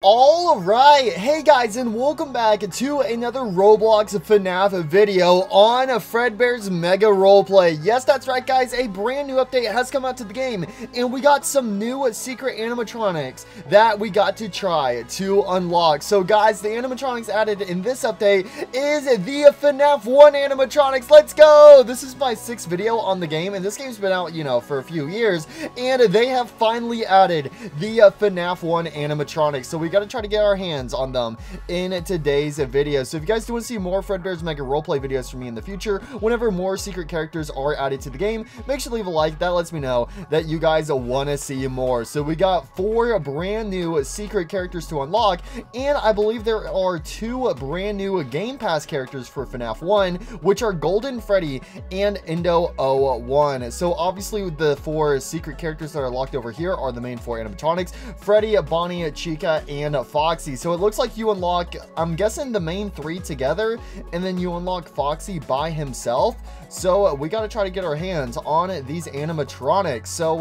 Alright, hey guys, and welcome back to another Roblox FNAF video on Fredbear's Mega Roleplay. Yes, that's right guys, a brand new update has come out to the game, and we got some new secret animatronics that we got to try to unlock. So guys, the animatronics added in this update is the FNAF 1 animatronics. Let's go! This is my 6th video on the game, and this game's been out, for a few years, and they have finally added the FNAF 1 animatronics. So we got to try to get our hands on them in today's video. So if you guys do want to see more Fredbear's Mega Roleplay videos from me in the future, whenever more secret characters are added to the game, make sure to leave a like. That lets me know that you guys want to see more. So we got 4 brand new secret characters to unlock, and I believe there are 2 brand new Game Pass characters for FNAF 1, which are Golden Freddy and Indo 01. So obviously the 4 secret characters that are locked over here are the main 4 animatronics: Freddy, Bonnie, Chica, and Foxy. So it looks like you unlock, I'm guessing, the main 3 together, and then you unlock Foxy by himself. So we got to try to get our hands on these animatronics. So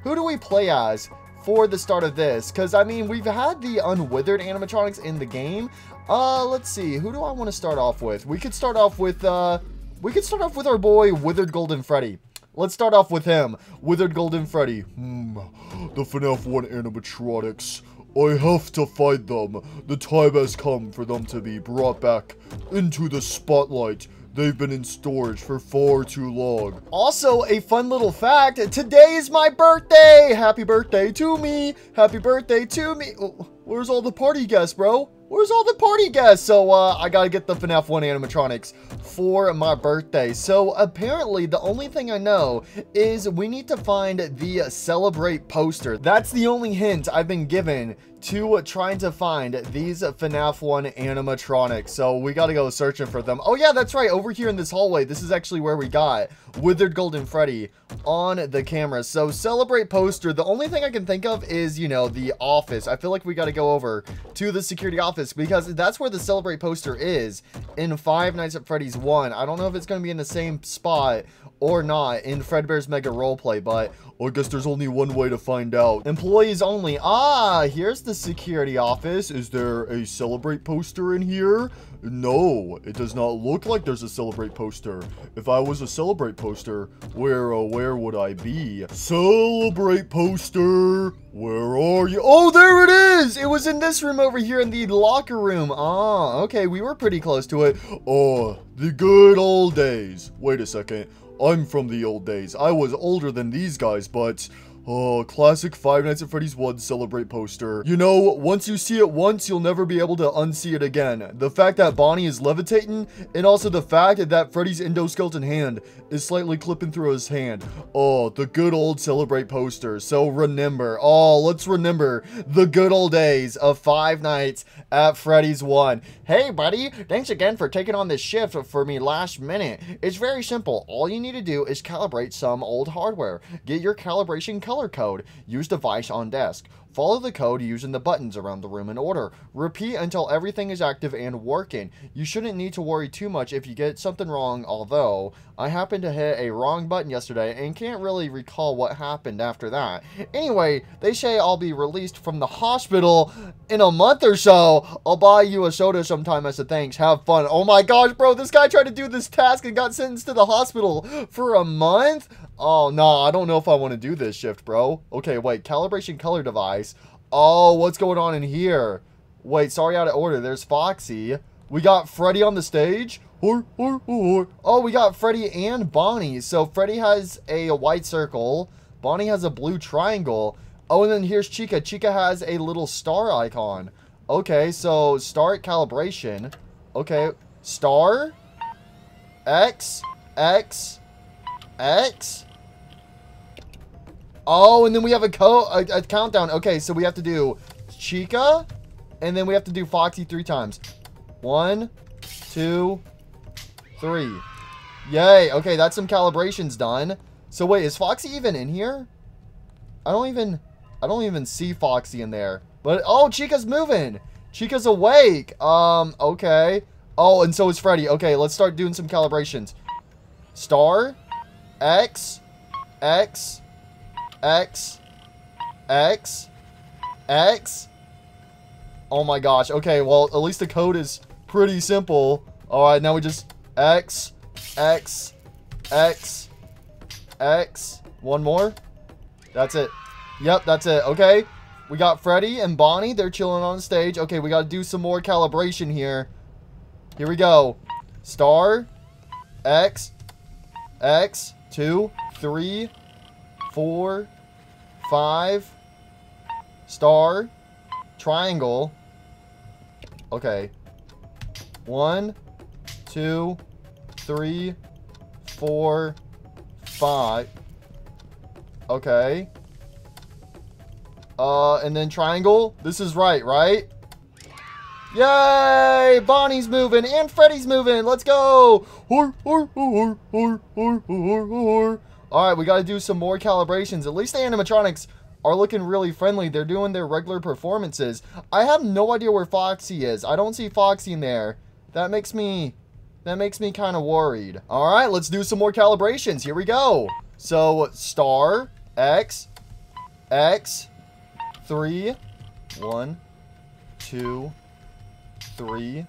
who do we play as for the start of this? Because I mean, we've had the unwithered animatronics in the game. Let's see, who do I want to start off with? We could start off with our boy Withered Golden Freddy. Let's start off with him. Withered Golden Freddy. The FNAF 1 animatronics. I have to find them. The time has come for them to be brought back into the spotlight. They've been in storage for far too long. Also, a fun little fact, today is my birthday! Happy birthday to me! Happy birthday to me! Where's all the party guests, bro? Where's all the party guests? So, I gotta get the FNAF 1 animatronics for my birthday. So, apparently, the only thing I know is we need to find the Celebrate poster. That's the only hint I've been given to trying to find these FNAF 1 animatronics. So, we gotta go searching for them. Oh, yeah, that's right. Over here in this hallway, this is actually where we got Withered Golden Freddy on the camera. So, Celebrate poster, the only thing I can think of is, the office. I feel like we gotta go over to the security office, because that's where the Celebrate poster is in Five Nights at Freddy's 1. I don't know if it's going to be in the same spot or not in Fredbear's Mega Roleplay, but I guess there's only one way to find out. Employees only. Here's the security office. Is there a Celebrate poster in here? No, it does not look like there's a Celebrate poster. If I was a Celebrate poster, where would I be? Celebrate poster, where are you? Oh, there it is! It was in this room over here in the locker room. Okay, we were pretty close to it. Oh, the good old days. Wait a second. I'm from the old days. I was older than these guys, but... classic Five Nights at Freddy's 1 Celebrate poster. Once you see it once, you'll never be able to unsee it again. The fact that Bonnie is levitating, and also the fact that Freddy's endoskeleton hand is slightly clipping through his hand. Oh, the good old Celebrate poster. So remember. Let's remember the good old days of Five Nights at Freddy's 1. Hey, buddy. Thanks again for taking on this shift for me last minute. It's very simple. All you need to do is calibrate some old hardware. Get your calibration color code. Use device on desk. Follow the code using the buttons around the room in order. Repeat until everything is active and working. You shouldn't need to worry too much if you get something wrong, although I happened to hit a wrong button yesterday and can't really recall what happened after that. Anyway, they say I'll be released from the hospital in a month or so. I'll buy you a soda sometime as a thanks. Have fun. Oh my gosh, bro, this guy tried to do this task and got sentenced to the hospital for a month? Oh, no, I don't know if I want to do this shift, bro. Okay, wait, calibration color device. Oh, what's going on in here? Wait, sorry, out of order. There's Foxy. We got Freddy on the stage. Oh, we got Freddy and Bonnie. So Freddy has a white circle. Bonnie has a blue triangle. Oh, and then here's Chica. Chica has a little star icon. Okay, so start calibration. Okay, star. X. X. X. Oh, and then we have a countdown. Okay, so we have to do Chica, and then we have to do Foxy 3 times. 1, 2, 3. Yay. Okay, that's some calibrations done. So wait, is Foxy even in here? I don't even see Foxy in there. But oh, Chica's moving. Chica's awake. Okay. Oh, and so is Freddy. Okay, let's start doing some calibrations. Star, X, X, X, X, X, Oh my gosh. Okay, well, at least the code is pretty simple. All right, now we just X, X, X, X. One more. That's it. Yep, that's it. Okay. We got Freddy and Bonnie. They're chilling on stage. Okay, we got to do some more calibration here. Here we go. Star, X, X, 2, 3, 4, 5, star, triangle. Okay. 1, 2, 3, 4, 5. Okay. And then triangle. This is right, right? Yay! Bonnie's moving and Freddy's moving. Let's go. Alright, we got to do some more calibrations. At least the animatronics are looking really friendly. They're doing their regular performances. I have no idea where Foxy is. I don't see Foxy in there. That makes me kind of worried. Alright, let's do some more calibrations. Here we go. So, star, X, X, 3, 1, 2, 3,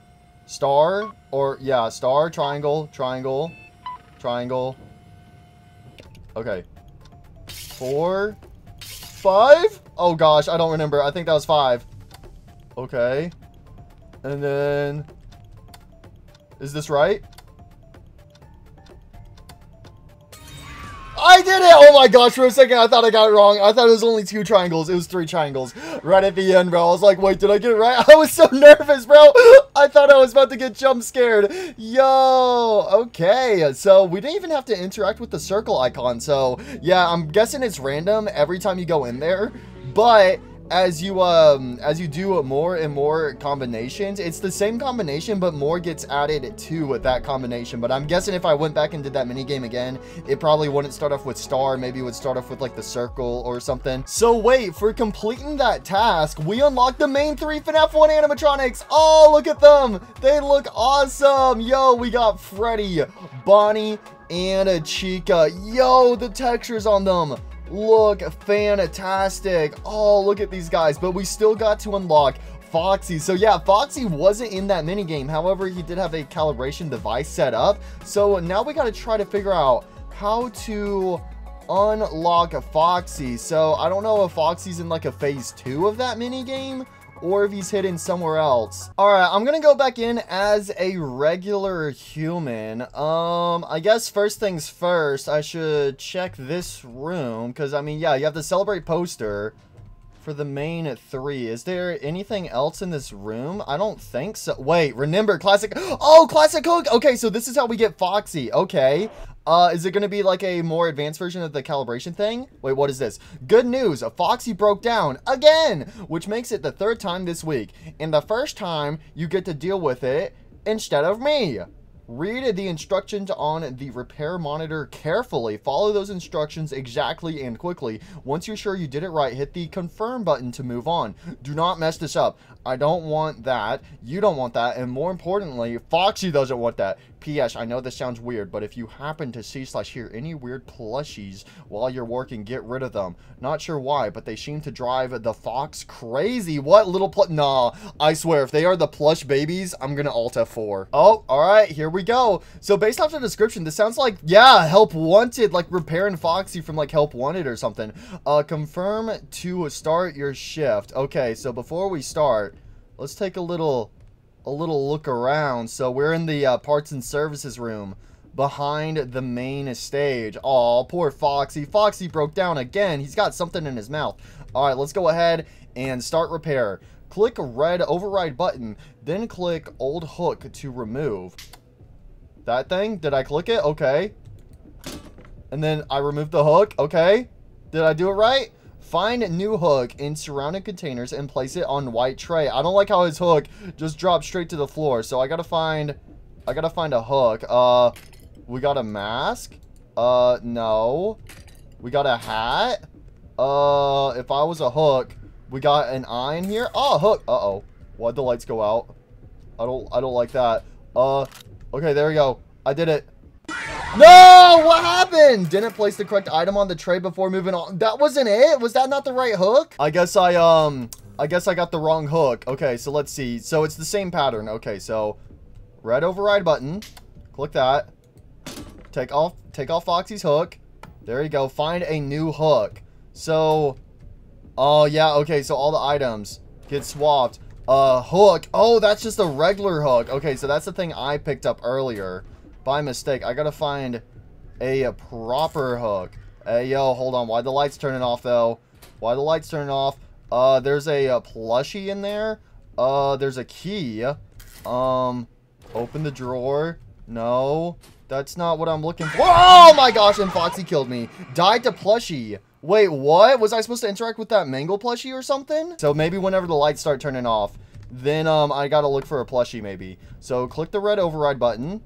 star, or yeah, star, triangle, triangle, triangle. Okay. 4, 5. Oh gosh, I don't remember. I think that was 5. Okay. And then, is this right? I did it! Oh my gosh, for a second I thought I got it wrong. I thought it was only 2 triangles. It was 3 triangles. Right at the end, bro. I was like, wait, did I get it right? I was so nervous, bro. I thought I was about to get jump scared. Yo, okay. So we didn't even have to interact with the circle icon. So yeah, I'm guessing it's random every time you go in there. But as you do more and more combinations, it's the same combination, but more gets added to that combination. But I'm guessing if I went back and did that mini game again, it probably wouldn't start off with star. Maybe it would start off with like the circle or something. So wait, for completing that task, we unlocked the main 3 FNAF 1 animatronics. Oh, look at them. They look awesome. Yo, we got Freddy, Bonnie, and Chica. Yo, the textures on them look fantastic. Oh, look at these guys. But we still got to unlock Foxy. So yeah, Foxy wasn't in that mini game. However, he did have a calibration device set up. So now we got to try to figure out how to unlock a Foxy. So I don't know if Foxy's in like a phase 2 of that mini game, or if he's hidden somewhere else. Alright, I'm gonna go back in as a regular human. I guess first things first, I should check this room, because I mean, yeah, you have the Celebrate poster for the main 3. Is there anything else in this room? I don't think so. Wait, remember, classic. Oh, classic hook. Okay, so this is how we get Foxy. Okay. Is it going to be like a more advanced version of the calibration thing? Wait, what is this? Good news, Foxy broke down again, which makes it the 3rd time this week. And the first time you get to deal with it instead of me. Read the instructions on the repair monitor carefully. Follow those instructions exactly and quickly. Once you're sure you did it right, hit the confirm button to move on. Do not mess this up. I don't want that. You don't want that. And more importantly, Foxy doesn't want that. P.S. I know this sounds weird, but if you happen to see/hear any weird plushies while you're working, get rid of them. Not sure why, but they seem to drive the fox crazy. What little Nah, I swear, if they are the plush babies, I'm gonna alt F4. Oh, alright, here we go. So based off the description, this sounds like, yeah, Help Wanted, like repairing Foxy from like Help Wanted or something. Confirm to start your shift. Okay, so before we start, let's take a little look around. So we're in the parts and services room behind the main stage. Oh, poor Foxy. Foxy broke down again. He's got something in his mouth. All right, let's go ahead and start repair. Click red override button, then click old hook to remove. That thing? Did I click it? Okay. And then I removed the hook. Okay. Did I do it right? Find new hook in surrounding containers and place it on white tray. I don't like how his hook just dropped straight to the floor. So I gotta find a hook. We got a mask. No. We got a hat. If I was a hook, we got an eye in here. Oh, hook. Uh-oh. Why'd the lights go out? I don't like that. Okay, there we go. I did it. No! What happened? Didn't place the correct item on the tray before moving on. That wasn't it? Was that not the right hook? I guess I I guess I got the wrong hook. Okay, so let's see. So it's the same pattern. Okay, so red override button. Click that. Take off Foxy's hook. There you go. Find a new hook. So, oh yeah, okay, so all the items get swapped. Hook. Oh, that's just a regular hook. Okay, so that's the thing I picked up earlier by mistake. I gotta find a proper hook. Hey, yo, hold on. Why the lights turning off, though? Why the lights turning off? There's a plushie in there. There's a key. Open the drawer. No, that's not what I'm looking for. Oh my gosh, and Foxy killed me. Died to plushie. Wait, what? Was I supposed to interact with that mango plushie or something? So maybe whenever the lights start turning off, then I gotta look for a plushie maybe. So click the red override button.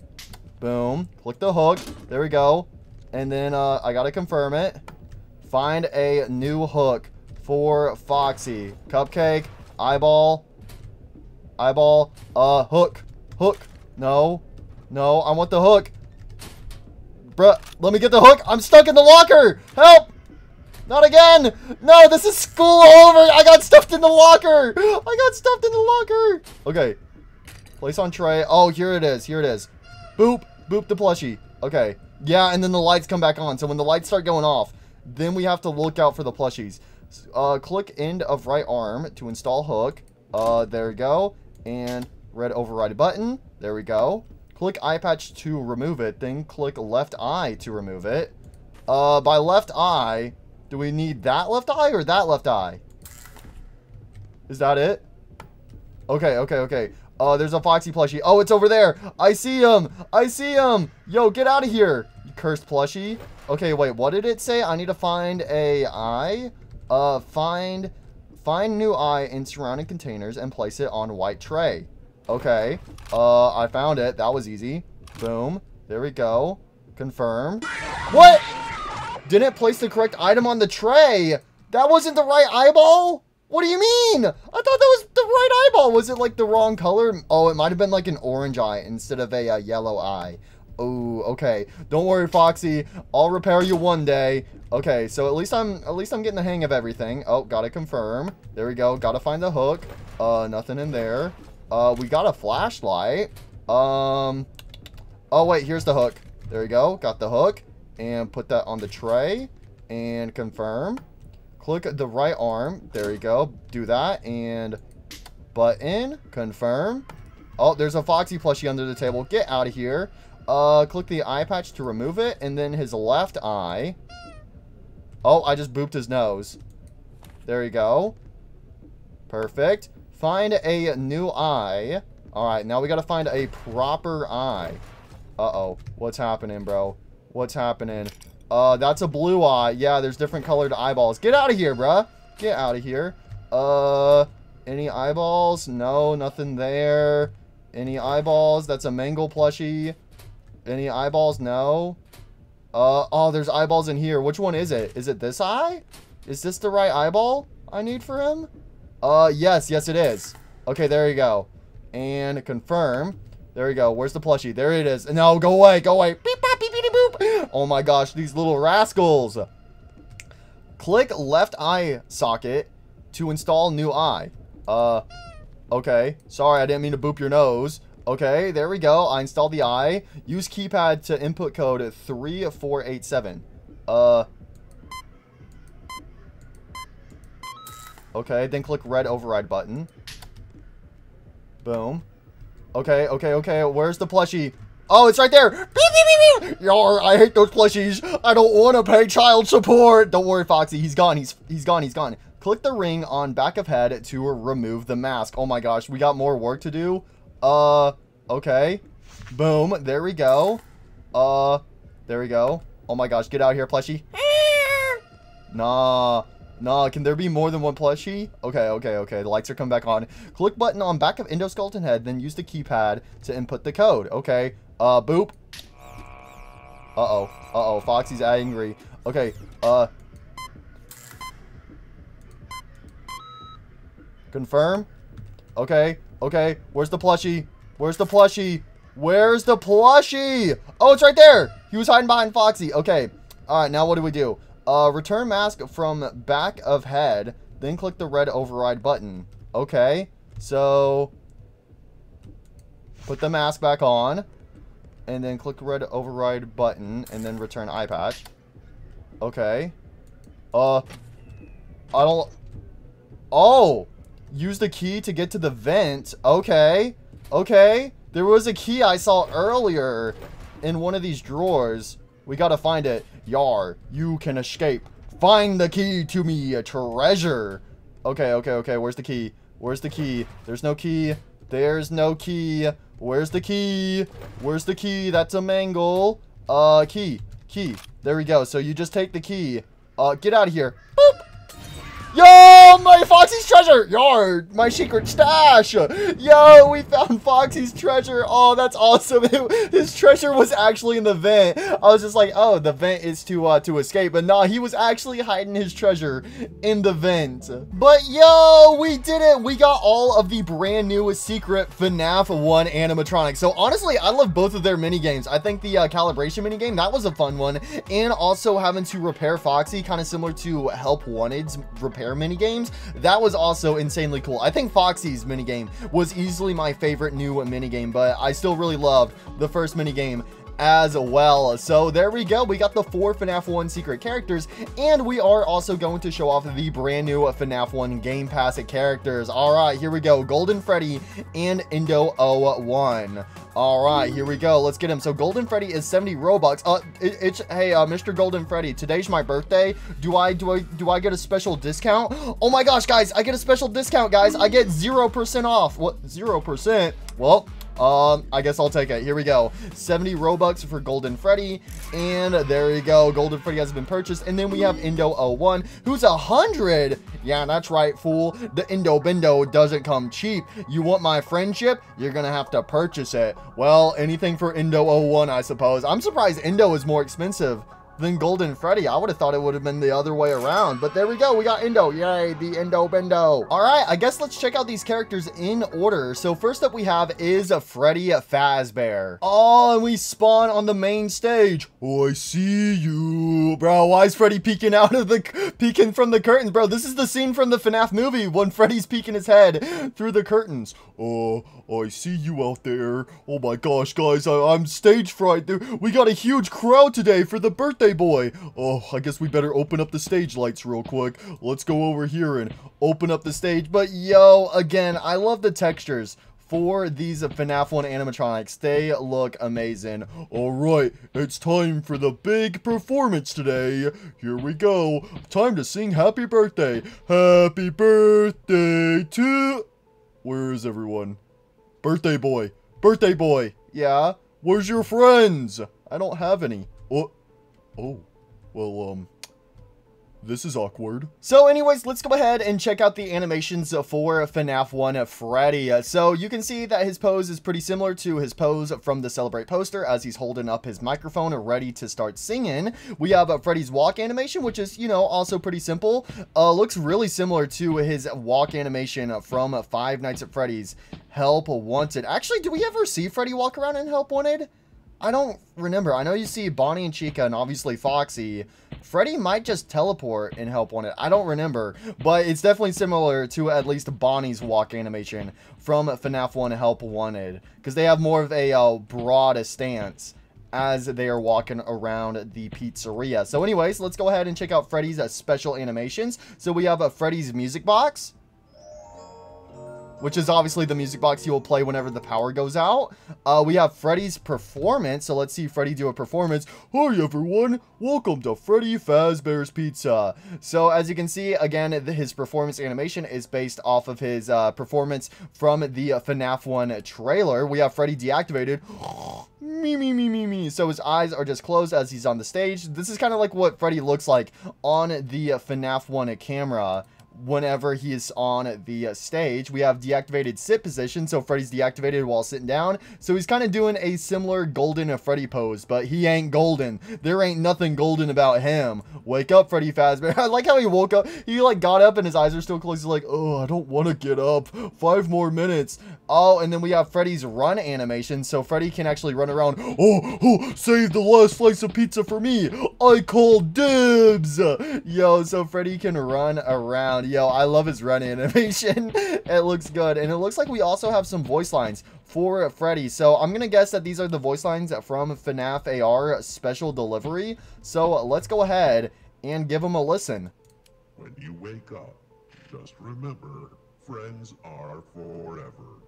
Boom. Click the hook. There we go. And then I gotta confirm it. Find a new hook for Foxy. Cupcake. Eyeball. Eyeball. Hook. Hook. No. No, I want the hook. Bruh, let me get the hook. I'm stuck in the locker. Help. Not again! No, this is school over! I got stuffed in the locker! I got stuffed in the locker! Okay. Place on tray. Oh, here it is. Here it is. Boop. Boop the plushie. Okay. Yeah, and then the lights come back on. So when the lights start going off, then we have to look out for the plushies. Click end of right arm to install hook. There we go. And red override button. There we go. Click eye patch to remove it. Then click left eye to remove it. By left eye... Do we need that left eye or that left eye? Is that it? Okay, okay, okay. There's a Foxy plushie. Oh, it's over there. I see him. I see him. Yo, get out of here, you cursed plushie. Okay, wait, what did it say? I need to find a eye. Find new eye in surrounding containers and place it on white tray. Okay. I found it. That was easy. Boom. There we go. Confirm. What? Didn't place the correct item on the tray. That wasn't the right eyeball? What do you mean? I thought that was the right eyeball. Was it like the wrong color? Oh, it might have been like an orange eye instead of a yellow eye. Oh, okay. Don't worry, Foxy. I'll repair you one day. Okay, so at least I'm getting the hang of everything. Oh, gotta confirm. There we go. Gotta find the hook. Nothing in there. We got a flashlight. Oh wait, here's the hook. There we go. Got the hook. And put that on the tray. And confirm. Click the right arm. There you go. Do that. And button. Confirm. Oh, there's a Foxy plushie under the table. Get out of here. Click the eye patch to remove it. And then his left eye. Oh, I just booped his nose. There you go. Perfect. Find a new eye. Alright, now we gotta find a proper eye. Uh-oh. What's happening, bro? What's happening? That's a blue eye. Yeah, there's different colored eyeballs. Get out of here, bruh. Get out of here. Any eyeballs? No, nothing there. Any eyeballs? That's a mango plushie. Any eyeballs? No. Oh, there's eyeballs in here. Which one is it? Is it this eye? Is this the right eyeball I need for him? Yes, it is. Okay, there you go. And confirm. There you go. Where's the plushie? There it is. No, go away. Go away. Beep, bop, beep, beep, boop. Oh my gosh, these little rascals. Click left eye socket to install new eye. Okay. Sorry, I didn't mean to boop your nose. Okay, there we go. I installed the eye. Use keypad to input code 3487. Okay, then click red override button. Boom. Okay. Where's the plushie? Oh, it's right there. Beep, beep, beep, beep. Yar, I hate those plushies. I don't want to pay child support. Don't worry, Foxy. He's gone. He's gone. Click the ring on back of head to remove the mask. Oh my gosh, we got more work to do. Okay. Boom. There we go. There we go. Oh my gosh, get out here, plushie. Nah, can there be more than one plushie? Okay. The lights are coming back on. Click button on back of endoskeleton head, then use the keypad to input the code. Okay. Boop. Uh-oh. Foxy's angry. Okay. Confirm. Okay. Where's the plushie? Where's the plushie? Oh, it's right there. He was hiding behind Foxy. Okay. All right, now what do we do? Return mask from back of head then click the red override button. Okay, so put the mask back on, and then click the red override button, and then return eye patch. Okay. I don't... Oh! Use the key to get to the vent. Okay. Okay. There was a key I saw earlier in one of these drawers. We gotta find it. Yar, you can escape. Find the key to me, a treasure. Okay, okay, okay. Where's the key? Where's the key? There's no key. There's no key. Where's the key? Where's the key? That's a mangle. Key. Key. There we go. So you just take the key. Get out of here. Boop. Yo, my Foxy's treasure! Yard, my secret stash! Yo, we found Foxy's treasure! Oh, that's awesome! His treasure was actually in the vent. I was just like, oh, the vent is to escape, but nah, he was actually hiding his treasure in the vent. But yo, we did it! We got all of the brand new secret FNAF 1 animatronics. So honestly, I love both of their mini games. I think the calibration mini game, that was a fun one, and also having to repair Foxy, kind of similar to Help Wanted's repair mini games, that was also insanely cool. I think Foxy's mini game was easily my favorite new mini game, but I still really loved the first mini game as well. So there we go. We got the 4 FNAF 1 secret characters, and we are also going to show off the brand new FNAF 1 Game Pass characters. All right, here we go. Golden Freddy and Indo 01. All right, here we go. Let's get him. So Golden Freddy is 70 Robux. Hey, Mr. Golden Freddy, today's my birthday. Do I get a special discount? Oh my gosh, guys, I get a special discount, guys. I get 0% off. What? 0%? Well, I guess I'll take it. Here we go. 70 Robux for Golden Freddy. And there you go. Golden Freddy has been purchased. And then we have Indo 01, who's 100. Yeah, that's right, fool. The Indo Bindo doesn't come cheap. You want my friendship? You're gonna have to purchase it. Well, anything for Indo 01, I suppose. I'm surprised Indo is more expensive than Golden Freddy. I would have thought it would have been the other way around, but there we go. We got Indo. Yay, the Indo Bindo. All right, I guess let's check out these characters in order. So first up we have is Freddy Fazbear. Oh, and we spawn on the main stage. Oh, I see you. Bro, why is Freddy peeking from the curtains, bro? This is the scene from the FNAF movie when Freddy's peeking his head through the curtains. Oh, I see you out there. Oh my gosh, guys, I'm stage fright. We got a huge crowd today for the birthday boy. Oh, I guess we better open up the stage lights real quick. Let's go over here and open up the stage. But yo, again, I love the textures for these FNAF 1 animatronics. They look amazing. All right, it's time for the big performance today. Here we go. Time to sing happy birthday. Happy birthday to... Where is everyone? Birthday boy. Birthday boy. Yeah? Where's your friends? I don't have any. Oh, well, this is awkward. So anyways, let's go ahead and check out the animations for FNAF 1 Freddy. So you can see that his pose is pretty similar to his pose from the Celebrate poster as he's holding up his microphone ready to start singing. We have Freddy's walk animation, which is, you know, also pretty simple. Looks really similar to his walk animation from Five Nights at Freddy's Help Wanted. Actually, do we ever see Freddy walk around in Help Wanted? I don't remember. I know you see Bonnie and Chica and obviously Foxy. Freddy might just teleport in Help Wanted. I don't remember, but it's definitely similar to at least Bonnie's walk animation from FNAF 1 Help Wanted, because they have more of a broad stance as they are walking around the pizzeria. So anyways, let's go ahead and check out Freddy's special animations. So we have Freddy's music box, which is obviously the music box you will play whenever the power goes out. We have Freddy's performance. So let's see Freddy do a performance. Hi everyone, welcome to Freddy Fazbear's Pizza. So as you can see, again, his performance animation is based off of his performance from the FNAF 1 trailer. We have Freddy deactivated. Me. So his eyes are just closed as he's on the stage. This is kind of like what Freddy looks like on the FNAF 1 camera whenever he is on the stage. We have deactivated sit position, so Freddy's deactivated while sitting down. So he's kind of doing a similar golden Freddy pose, but he ain't golden. There ain't nothing golden about him. Wake up, Freddy Fazbear. I like how he woke up. He like got up and his eyes are still closed. He's like, oh, I don't want to get up. 5 more minutes. Oh, and then we have Freddy's run animation, so Freddy can actually run around. Oh, save the last slice of pizza for me. I call dibs. Yo, so Freddy can run around. Yo, I love his run animation. It looks good. And it looks like we also have some voice lines for Freddy. So I'm going to guess that these are the voice lines from FNAF AR Special Delivery. So let's go ahead and give them a listen. When you wake up, just remember, friends are forever.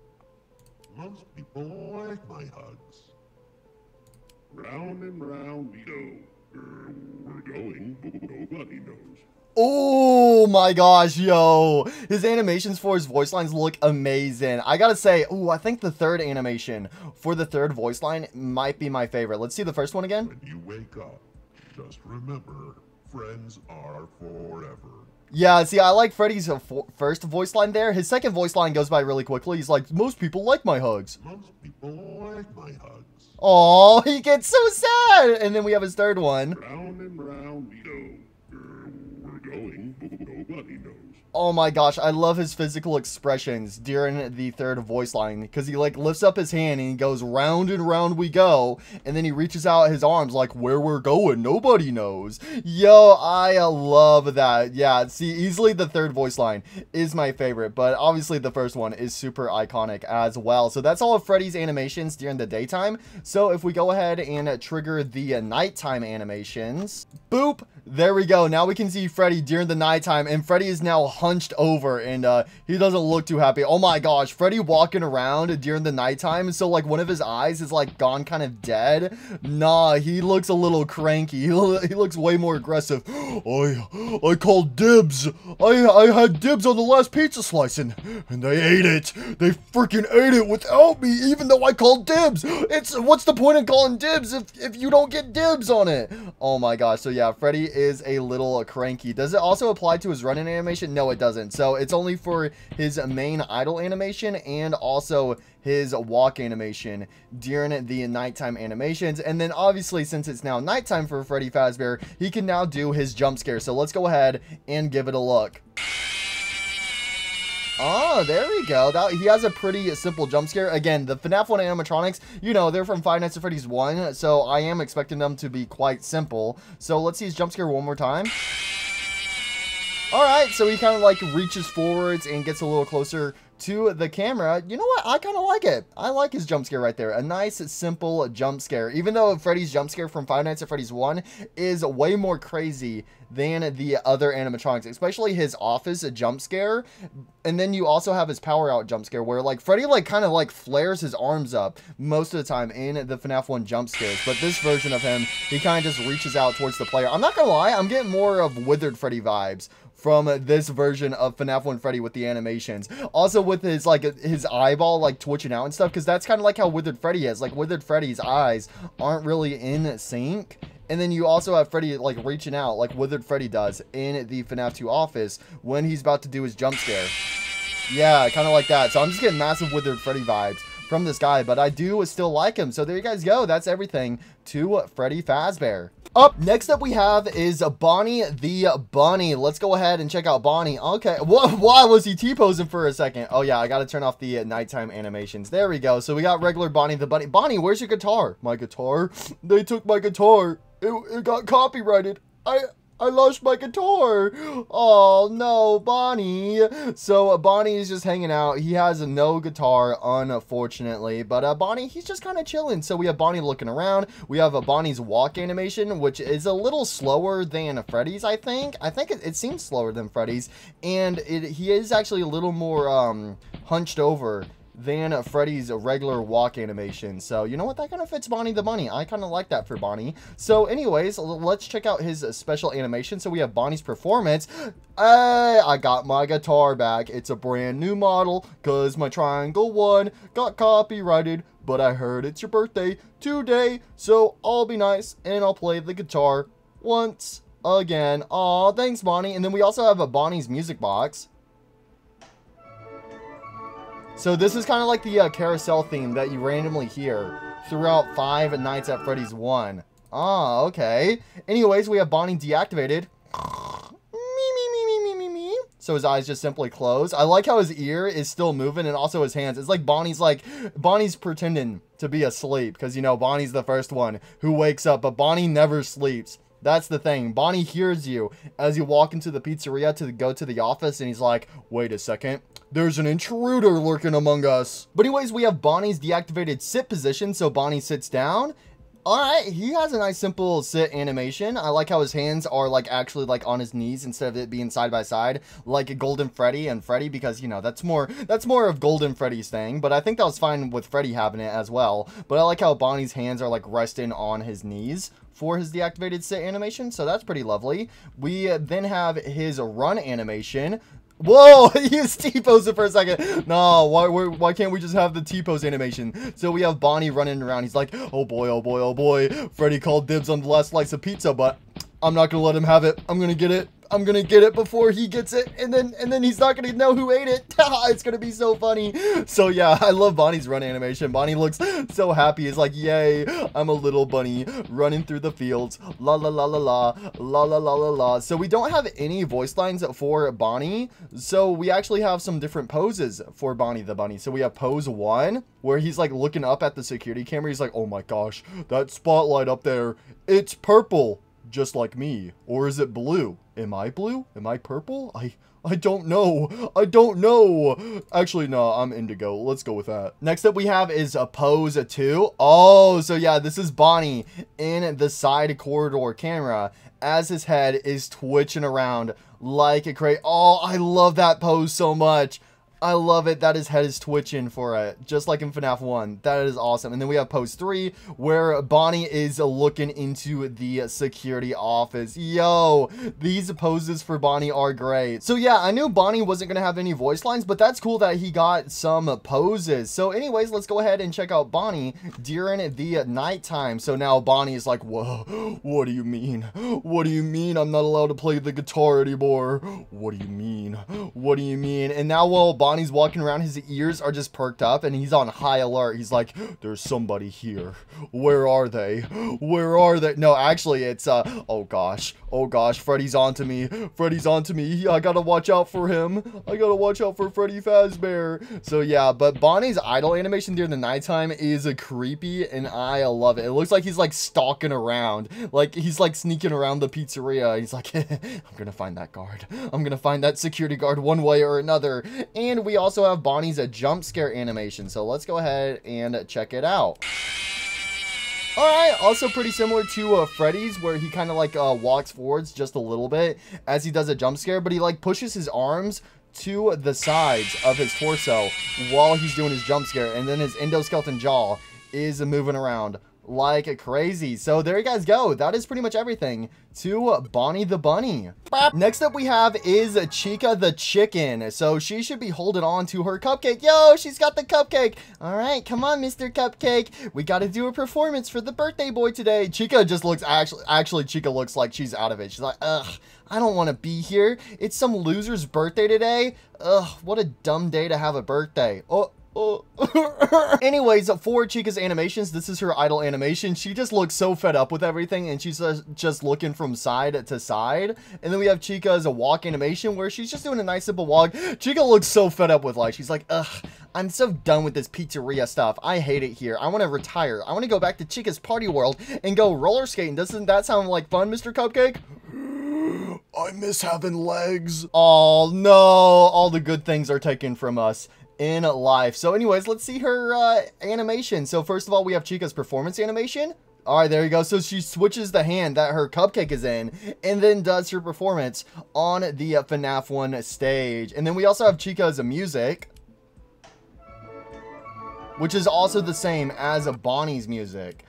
Most people like my hugs. Round and round we go. We're going, nobody knows. Oh my gosh, yo. His animations for his voice lines look amazing. I gotta say, I think the third animation for the third voice line might be my favorite. Let's see the first one again. When you wake up, just remember, friends are forever. Yeah, see, I like Freddy's first voice line there. His second voice line goes by really quickly. He's like, most people like my hugs. Most people like my hugs. Oh, he gets so sad. And then we have his third one. Round and round we go. We're going, nobody knows. Oh my gosh, I love his physical expressions during the third voice line, because he like lifts up his hand and he goes round and round we go, and then he reaches out his arms like where we're going nobody knows. Yo, I love that. Yeah, see, easily the third voice line is my favorite, but obviously the first one is super iconic as well. So that's all of Freddy's animations during the daytime. So if we go ahead and trigger the nighttime animations, boop, there we go. Now we can see Freddy during the nighttime, and Freddy is now hunched over, and he doesn't look too happy. Oh my gosh, Freddy walking around during the nighttime, so like one of his eyes is like gone kind of dead. Nah, he looks a little cranky. He looks way more aggressive. I called dibs. I had dibs on the last pizza slice, and they ate it. They freaking ate it without me, even though I called dibs. What's the point of calling dibs if you don't get dibs on it? Oh my gosh. So yeah, Freddy is a little cranky. Does it also apply to his running animation? No, it doesn't. So it's only for his main idle animation and also his walk animation during the nighttime animations. And then obviously, since it's now nighttime for Freddy Fazbear, he can now do his jump scare. So let's go ahead and give it a look. Oh, there we go. He has a pretty simple jump scare. Again, the FNAF 1 animatronics, you know, they're from Five Nights at Freddy's 1, so I am expecting them to be quite simple. So let's see his jump scare one more time. Alright, so he kind of like reaches forwards and gets a little closer to the camera. You know what? I kind of like it. I like his jump scare right there. A nice, simple jump scare. Even though Freddy's jump scare from Five Nights at Freddy's 1 is way more crazy than the other animatronics, especially his office jump scare. And then you also have his power out jump scare where like Freddy like kind of like flares his arms up most of the time in the FNAF 1 jump scares. But this version of him, he kind of just reaches out towards the player. I'm not gonna lie, I'm getting more of Withered Freddy vibes from this version of FNAF 1 Freddy with the animations. Also with his like his eyeball like twitching out and stuff, because that's kind of like how Withered Freddy is. Like Withered Freddy's eyes aren't really in sync. And then you also have Freddy like reaching out like Withered Freddy does in the FNAF 2 office when he's about to do his jump scare. Yeah, kind of like that. So I'm just getting massive Withered Freddy vibes from this guy, but I do still like him. So there you guys go. That's everything to Freddy Fazbear. Next up we have is Bonnie the Bunny. Let's go ahead and check out Bonnie. Okay, why was he T-posing for a second? Oh yeah, I gotta turn off the nighttime animations. There we go. So we got regular Bonnie the Bunny. Bonnie, where's your guitar? My guitar? They took my guitar. It got copyrighted. I lost my guitar. Oh, no, Bonnie. So, Bonnie is just hanging out. He has no guitar, unfortunately. But, Bonnie, he's just kind of chilling. So, we have Bonnie looking around. We have Bonnie's walk animation, which is a little slower than Freddy's, I think. I think it seems slower than Freddy's. And he is actually a little more hunched over than Freddy's regular walk animation. So, you know what? That kind of fits Bonnie the Bunny. I kind of like that for Bonnie. So, anyways, let's check out his special animation. So, we have Bonnie's performance. I got my guitar back. It's a brand new model because my Triangle 1 got copyrighted. But I heard it's your birthday today. So, I'll be nice and I'll play the guitar once again. Aw, thanks, Bonnie. And then we also have a Bonnie's music box. So this is kind of like the carousel theme that you randomly hear throughout Five Nights at Freddy's 1. Ah, okay. Anyways, we have Bonnie deactivated. So his eyes just simply close. I like how his ear is still moving and also his hands. It's like Bonnie's pretending to be asleep because, you know, Bonnie's the first one who wakes up, but Bonnie never sleeps. That's the thing. Bonnie hears you as you walk into the pizzeria to go to the office, and he's like, wait a second. There's an intruder lurking among us. But anyways, we have Bonnie's deactivated sit position, so Bonnie sits down. Alright, he has a nice simple sit animation. I like how his hands are like actually like on his knees instead of it being side by side like a Golden Freddy and Freddy, because, you know, that's more of Golden Freddy's thing, but I think that was fine with Freddy having it as well. But I like how Bonnie's hands are like resting on his knees for his deactivated sit animation, so that's pretty lovely. We then have his run animation. Whoa, he was T-posing for a second. No, why can't we just have the T-pose animation? So we have Bonnie running around. He's like, oh boy, oh boy, oh boy. Freddy called dibs on the last slice of pizza, but I'm not gonna let him have it. I'm gonna get it. I'm gonna get it before he gets it, and then he's not gonna know who ate it. It's gonna be so funny. So yeah, I love Bonnie's run animation. Bonnie looks so happy. It's like, yay, I'm a little bunny running through the fields. La la la la la la la la la la. So we don't have any voice lines for Bonnie. So we actually have some different poses for Bonnie the bunny. So we have pose 1, where he's like looking up at the security camera. He's like, oh my gosh, that spotlight up there, it's purple, just like me. Or is it blue? Am I blue? Am I purple? I don't know. I don't know. Actually, no, I'm indigo. Let's go with that. Next up we have is a pose 2. Oh, so yeah, this is Bonnie in the side corridor camera as his head is twitching around like a crazy. Oh, I love that pose so much. I love it that his head is twitching for it, just like in FNAF 1. That is awesome. And then we have pose 3, where Bonnie is looking into the security office. Yo, these poses for Bonnie are great. So yeah, I knew Bonnie wasn't going to have any voice lines, but that's cool that he got some poses. So anyways, let's go ahead and check out Bonnie during the nighttime. So now Bonnie is like, whoa, what do you mean? What do you mean I'm not allowed to play the guitar anymore? What do you mean? What do you mean? And now while Bonnie's walking around, his ears are just perked up and he's on high alert. He's like, there's somebody here. Where are they? Where are they? No, actually it's oh gosh, Freddy's onto me. Freddy's onto me. I gotta watch out for him. I gotta watch out for Freddy Fazbear. So yeah, but Bonnie's idle animation during the nighttime is creepy and I love it. It looks like he's like stalking around, like he's like sneaking around the pizzeria. He's like, I'm gonna find that guard. I'm gonna find that security guard one way or another. And we also have Bonnie's jump scare animation, so let's go ahead and check it out. Alright, also pretty similar to Freddy's, where he kind of like walks forwards just a little bit as he does a jump scare, but he like pushes his arms to the sides of his torso while he's doing his jump scare, and then his endoskeleton jaw is moving around like crazy. So there you guys go. That is pretty much everything to Bonnie the bunny. Next up we have is Chica the chicken. So she should be holding on to her cupcake. Yo, she's got the cupcake. All right, come on, Mr. Cupcake. We got to do a performance for the birthday boy today. Chica just looks actually Chica looks like she's out of it. She's like, ugh, I don't want to be here. It's some loser's birthday today. Ugh, what a dumb day to have a birthday. Oh. Anyways, for Chica's animations, this is her idle animation. She just looks so fed up with everything and she's just looking from side to side. And then we have Chica's walk animation where she's just doing a nice simple walk. Chica looks so fed up with life. She's like, ugh, I'm so done with this pizzeria stuff. I hate it here. I want to retire. I want to go back to Chica's party world and go roller skating. Doesn't that sound like fun, Mr. Cupcake? I miss having legs. Oh no, all the good things are taken from us in life. So anyways, let's see her animation. So first of all, we have Chica's performance animation. All right, there you go. So she switches the hand that her cupcake is in and then does her performance on the FNAF 1 stage. And then we also have Chica's music, which is also the same as Bonnie's music.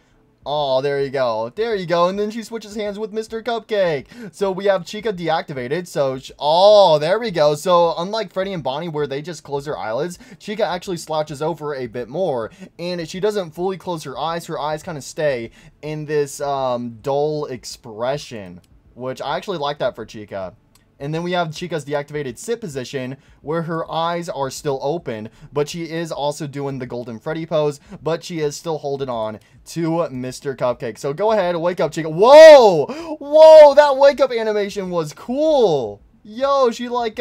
Oh, there you go. There you go. And then she switches hands with Mr. Cupcake. So we have Chica deactivated. So, oh, there we go. So unlike Freddy and Bonnie where they just close their eyelids, Chica actually slouches over a bit more. And she doesn't fully close her eyes. Her eyes kind of stay in this dull expression, which I actually like that for Chica. And then we have Chica's deactivated sit position where her eyes are still open, but she is also doing the Golden Freddy pose, but she is still holding on to Mr. Cupcake. So go ahead, wake up, Chica. Whoa! Whoa, that wake up animation was cool. Yo, she like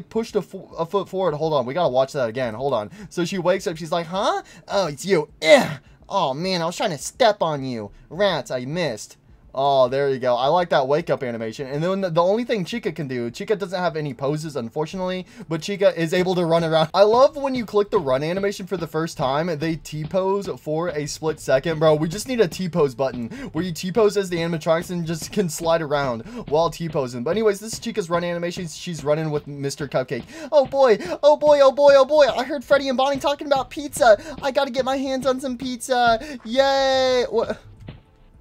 pushed a foot forward. Hold on, we gotta watch that again. Hold on. So she wakes up, she's like, huh? Oh, it's you. Ugh. Oh man, I was trying to step on you. Rats, I missed. Oh, there you go. I like that wake up animation. And then the only thing Chica can do, Chica doesn't have any poses, unfortunately, but Chica is able to run around. I love when you click the run animation for the first time, they T-pose for a split second. Bro, we just need a T-pose button where you T-pose as the animatronics and just can slide around while T-posing. But anyways, this is Chica's run animation. She's running with Mr. Cupcake. Oh boy, oh boy, oh boy, oh boy. I heard Freddy and Bonnie talking about pizza. I gotta get my hands on some pizza. Yay. What?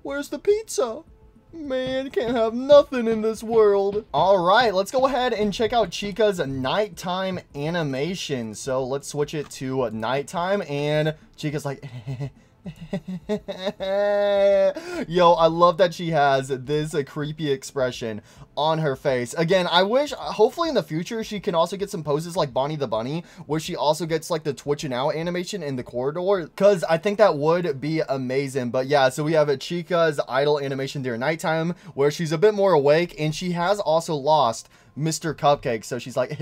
Where's the pizza? Man, can't have nothing in this world. All right, let's go ahead and check out Chica's nighttime animation. So let's switch it to nighttime, and Chica's like... Yo, I love that she has this creepy expression on her face. Again, I wish, hopefully in the future, she can also get some poses like Bonnie the Bunny, where she also gets like the twitching out animation in the corridor, because I think that would be amazing. But yeah, so we have a Chica's idle animation during nighttime, where she's a bit more awake, and she has also lost Mr. Cupcake, so she's like,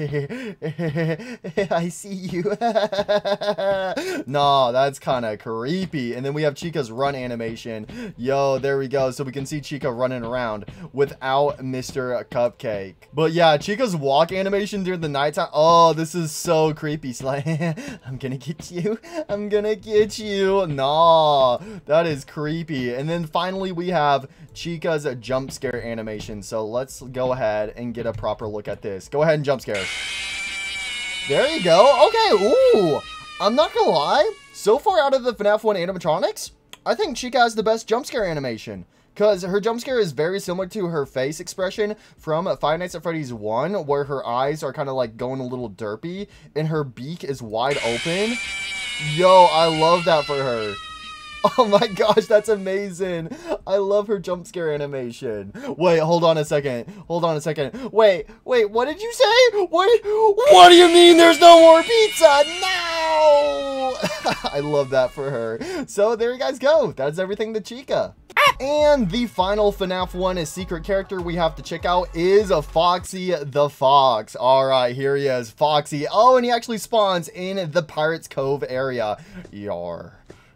I see you. Nah, that's kind of creepy. And then we have Chica's run animation. Yo, there we go. So we can see Chica running around without Mr. Cupcake. But yeah, Chica's walk animation during the nighttime. Oh, this is so creepy. She's like, I'm gonna get you. I'm gonna get you. Nah, that is creepy. And then finally we have Chica's jump scare animation. So let's go ahead and get a proper look at this. Go ahead and jump scare. There you go. Okay, ooh. I'm not gonna lie. So far out of the FNAF 1 animatronics, I think Chica has the best jump scare animation. Because her jump scare is very similar to her face expression from Five Nights at Freddy's 1, where her eyes are kind of like going a little derpy, and her beak is wide open. Yo, I love that for her. Oh my gosh, that's amazing. I love her jump scare animation. Wait, hold on a second. Hold on a second. Wait, what did you say? What do you mean there's no more pizza? No! I love that for her. So there you guys go. That's everything to Chica. And the final FNAF 1 secret character we have to check out is Foxy the Fox. All right, here he is, Foxy. Oh, and he actually spawns in the Pirates Cove area. Yar.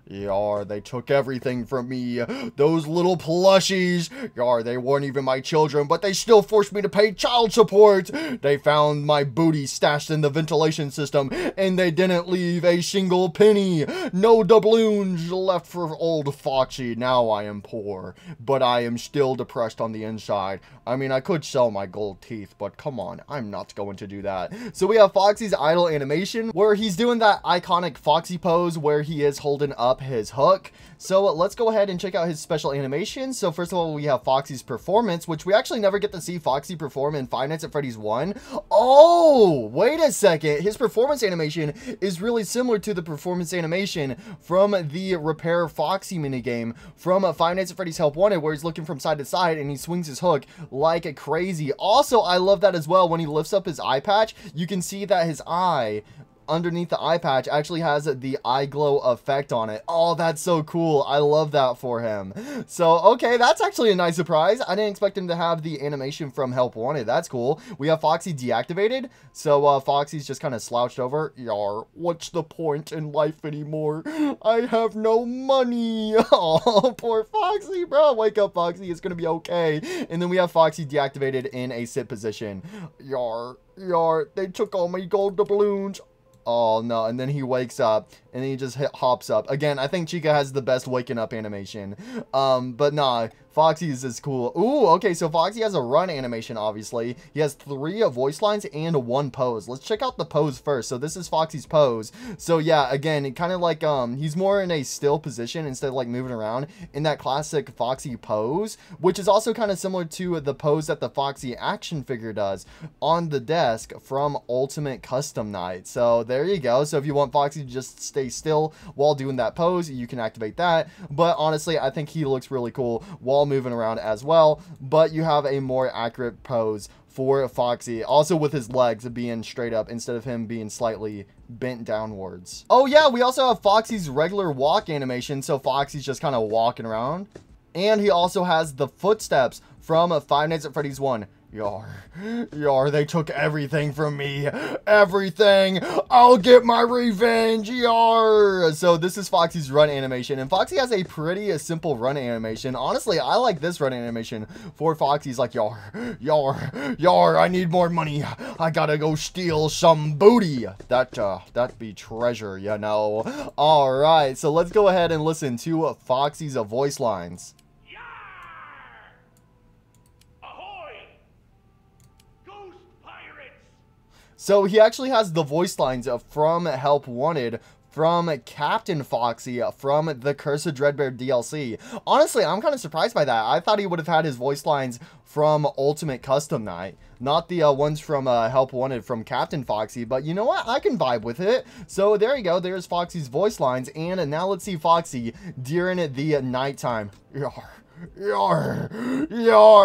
Yar, they took everything from me. Those little plushies. Yar, they weren't even my children, but they still forced me to pay child support. They found my booty stashed in the ventilation system, and they didn't leave a single penny. No doubloons left for old Foxy. Now I am poor, but I am still depressed on the inside. I mean, I could sell my gold teeth, but come on, I'm not going to do that. So we have Foxy's idle animation, where he's doing that iconic Foxy pose where he is holding up his hook. So let's go ahead and check out his special animation. So first of all, we have Foxy's performance, which we actually never get to see Foxy perform in Five Nights at Freddy's 1. Oh, wait a second. His performance animation is really similar to the performance animation from the Repair Foxy minigame from Five Nights at Freddy's Help Wanted, where he's looking from side to side and he swings his hook like crazy. Also, I love that as well. When he lifts up his eye patch, you can see that his eye underneath the eye patch actually has the eye glow effect on it. Oh, that's so cool. I love that for him. So, okay, that's actually a nice surprise. I didn't expect him to have the animation from Help Wanted. That's cool. We have Foxy deactivated. So, Foxy's just kind of slouched over. Yar, what's the point in life anymore? I have no money. Oh, poor Foxy, bro. Wake up, Foxy. It's gonna be okay. And then we have Foxy deactivated in a sit position. Yar, they took all my gold doubloons. Oh no, and then he wakes up and then he just hops up. Again, I think Chica has the best waking up animation. But nah, Foxy's is cool. Ooh, okay, so Foxy has a run animation, obviously. He has 3 voice lines and 1 pose. Let's check out the pose first. So this is Foxy's pose. So yeah, again, it kind of like, he's more in a still position instead of like moving around in that classic Foxy pose, which is also kind of similar to the pose that the Foxy action figure does on the desk from Ultimate Custom Night. So there you go. So if you want Foxy to just stay still while doing that pose, you can activate that. But honestly, I think he looks really cool while moving around as well. But you have a more accurate pose for Foxy, also with his legs being straight up instead of him being slightly bent downwards. Oh yeah, we also have Foxy's regular walk animation. So Foxy's just kind of walking around. And he also has the footsteps from Five Nights at Freddy's 1. Yar, they took everything from me. Everything. I'll get my revenge. Yar. So this is Foxy's run animation. And Foxy has a pretty simple run animation. Honestly, I like this run animation for Foxy's like, yar, I need more money. I gotta go steal some booty. That be treasure, you know. All right, so let's go ahead and listen to Foxy's voice lines. So he actually has the voice lines from Help Wanted, from Captain Foxy, from the Curse of Fredbear DLC. Honestly, I'm kind of surprised by that. I thought he would have had his voice lines from Ultimate Custom Night, not the ones from Help Wanted from Captain Foxy. But you know what? I can vibe with it. So there you go. There's Foxy's voice lines. And now let's see Foxy during the nighttime. Yar.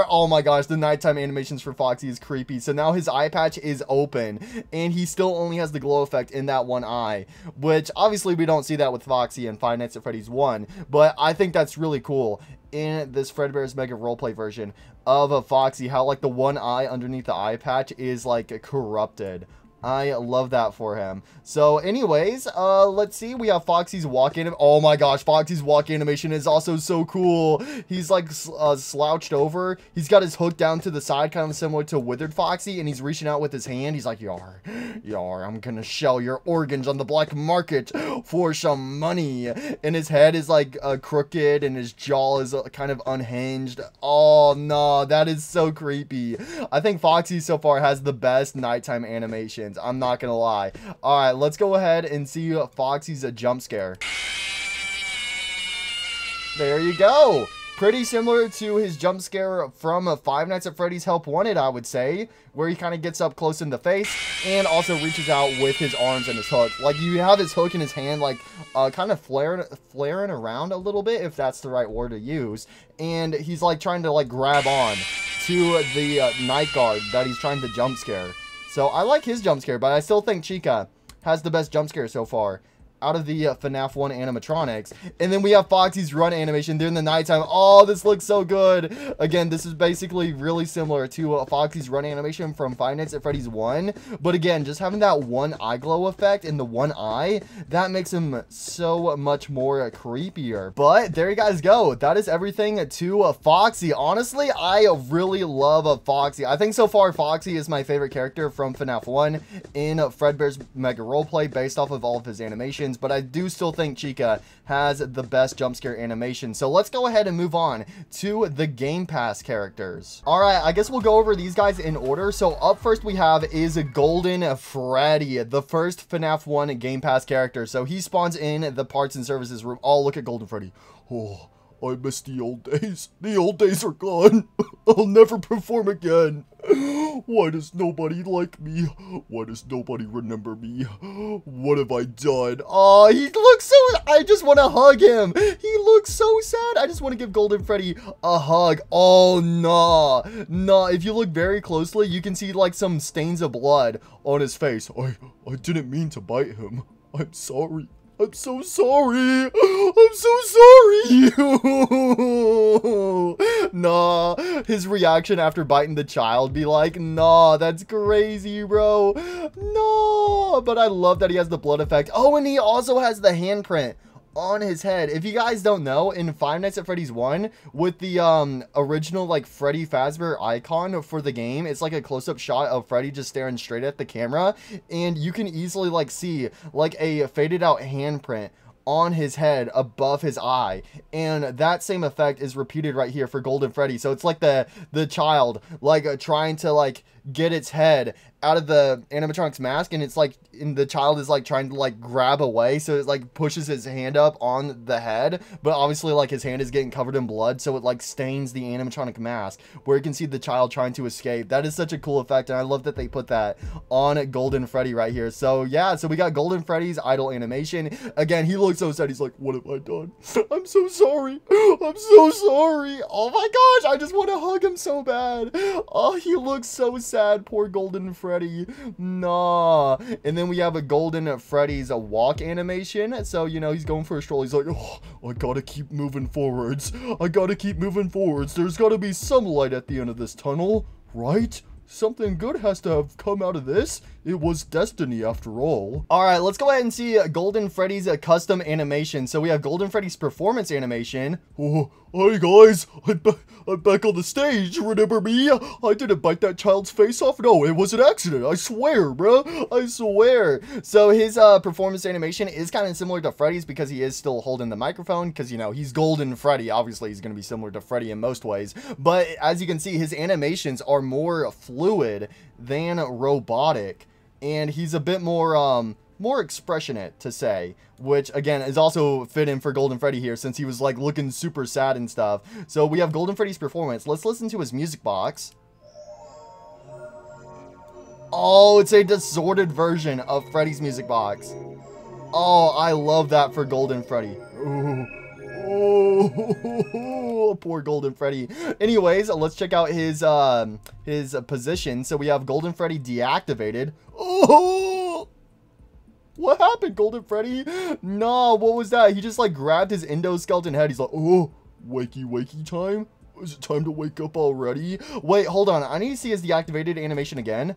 Oh my gosh, the nighttime animations for Foxy is creepy. So now his eye patch is open, and he still only has the glow effect in that one eye, which obviously we don't see that with Foxy in Five Nights at Freddy's 1, but I think that's really cool in this Fredbear's Mega Roleplay version of Foxy, how like the one eye underneath the eye patch is like corrupted. I love that for him. So anyways, let's see. We have Foxy's walk animation. Oh my gosh, Foxy's walk animation is also so cool. He's like slouched over. He's got his hook down to the side, kind of similar to Withered Foxy, and he's reaching out with his hand. He's like, yar, I'm gonna sell your organs on the black market for some money. And his head is like crooked, and his jaw is kind of unhinged. Oh no, that is so creepy. I think Foxy so far has the best nighttime animation. I'm not gonna lie. All right, let's go ahead and see Foxy's jump scare. There you go. Pretty similar to his jump scare from Five Nights at Freddy's Help Wanted, I would say, where he kind of gets up close in the face and also reaches out with his arms and his hook. Like, you have his hook in his hand, like, kind of flaring around a little bit, if that's the right word to use. And he's, like, trying to, like, grab on to the night guard that he's trying to jump scare. So I like his jump scare, but I still think Chica has the best jump scare so far out of the FNAF 1 animatronics. And then we have Foxy's run animation during the nighttime. Oh, this looks so good. Again, this is basically really similar to Foxy's run animation from Five Nights at Freddy's 1. But again, just having that one eye glow effect in the one eye, that makes him so much more creepier. But there you guys go. That is everything to Foxy. Honestly, I really love Foxy. I think so far Foxy is my favorite character from FNAF 1 in Fredbear's Mega Roleplay based off of all of his animations. But I do still think Chica has the best jump scare animation. So let's go ahead and move on to the Game Pass characters. All right, I guess we'll go over these guys in order. So up first we have is Golden Freddy, the first FNAF 1 Game Pass character. So he spawns in the parts and services room. Oh, look at Golden Freddy. Oh, I miss the old days. The old days are gone. I'll never perform again. Why does nobody like me? Why does nobody remember me? What have I done? Oh, he looks so... I just want to hug him. He looks so sad. I just want to give Golden Freddy a hug. Oh, no. No, if you look very closely, you can see like some stains of blood on his face. I didn't mean to bite him. I'm sorry. I'm so sorry. I'm so sorry. Nah, his reaction after biting the child be like, nah, that's crazy, bro. No, but I love that he has the blood effect. Oh, and he also has the handprint on his head. If you guys don't know, in Five Nights at Freddy's 1, with the original like Freddy Fazbear icon for the game, it's like a close-up shot of Freddy just staring straight at the camera, and you can easily like see like a faded out handprint on his head above his eye, and that same effect is repeated right here for Golden Freddy. So it's like the child like trying to like get its head out of the animatronics mask, and it's like, and the child is like trying to like grab away, so it like pushes his hand up on the head, but obviously like his hand is getting covered in blood, so it like stains the animatronic mask, where you can see the child trying to escape. That is such a cool effect, and I love that they put that on Golden Freddy right here. So yeah, so we got Golden Freddy's idle animation. Again, he looks so sad. He's like, what have I done? I'm so sorry. I'm so sorry. Oh my gosh, I just want to hug him so bad. Oh, he looks so sad. Poor Golden Freddy. Nah. And then we have a Golden Freddy's walk animation. So, you know, he's going for a stroll. He's like, oh, I gotta keep moving forwards. I gotta keep moving forwards. There's gotta be some light at the end of this tunnel. right? Something good has to have come out of this. It was destiny after all. All right, let's go ahead and see Golden Freddy's custom animation. So we have Golden Freddy's performance animation. Oh, hey guys, I'm back on the stage. Remember me? I didn't bite that child's face off. No, it was an accident. I swear, bro. I swear. So his performance animation is kind of similar to Freddy's because he is still holding the microphone because, you know, he's Golden Freddy. Obviously, he's going to be similar to Freddy in most ways. But as you can see, his animations are more fluid than robotic. And he's a bit more expressionate, to say, which again is also fitting for Golden Freddy here since he was like looking super sad and stuff. So we have Golden Freddy's performance. Let's listen to his music box. Oh, it's a distorted version of Freddy's music box. Oh, I love that for Golden Freddy. Ooh. Oh, poor Golden Freddy. Anyways, let's check out his position. So we have Golden Freddy deactivated. Oh, what happened, Golden Freddy? Nah, what was that? He just like grabbed his endoskeleton head. He's like, oh, wakey time? Is it time to wake up already? Wait, hold on. I need to see his deactivated animation again.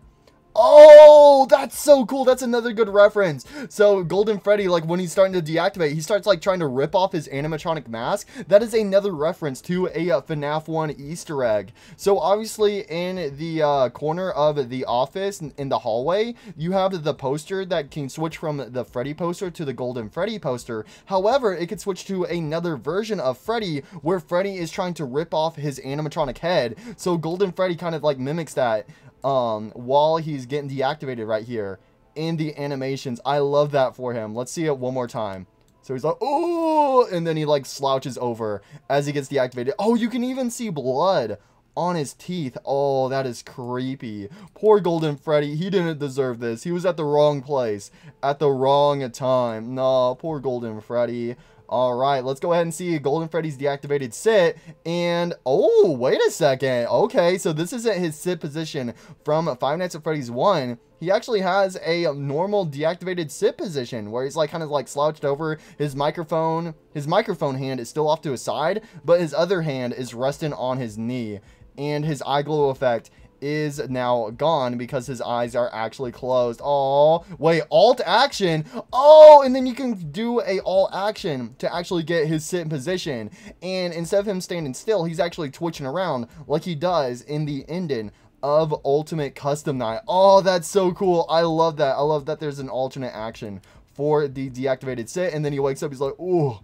Oh, that's so cool. That's another good reference. So Golden Freddy, like when he's starting to deactivate, he starts like trying to rip off his animatronic mask. That is another reference to a FNAF 1 Easter egg. So obviously in the corner of the office in the hallway, you have the poster that can switch from the Freddy poster to the Golden Freddy poster. However, it could switch to another version of Freddy where Freddy is trying to rip off his animatronic head. So Golden Freddy kind of like mimics that while he's getting deactivated right here in the animations. I love that for him. Let's see it one more time. So he's like, oh, and then he like slouches over as he gets deactivated. Oh, you can even see blood on his teeth. Oh, that is creepy. Poor Golden Freddy. He didn't deserve this. He was at the wrong place at the wrong time. No, poor Golden Freddy. All right, let's go ahead and see Golden Freddy's deactivated sit. And, oh, wait a second. Okay, so this isn't his sit position from Five Nights at Freddy's 1. He actually has a normal deactivated sit position where he's like kind of like slouched over. His microphone hand is still off to his side, but his other hand is resting on his knee. And his eye glow effect is now gone because his eyes are actually closed. Oh, wait, alt action. Oh, and then you can do a alt action to actually get his sit position. And instead of him standing still, he's actually twitching around like he does in the ending of Ultimate Custom Night. Oh, that's so cool. I love that. I love that there's an alternate action for the deactivated sit. And then he wakes up. He's like, oh,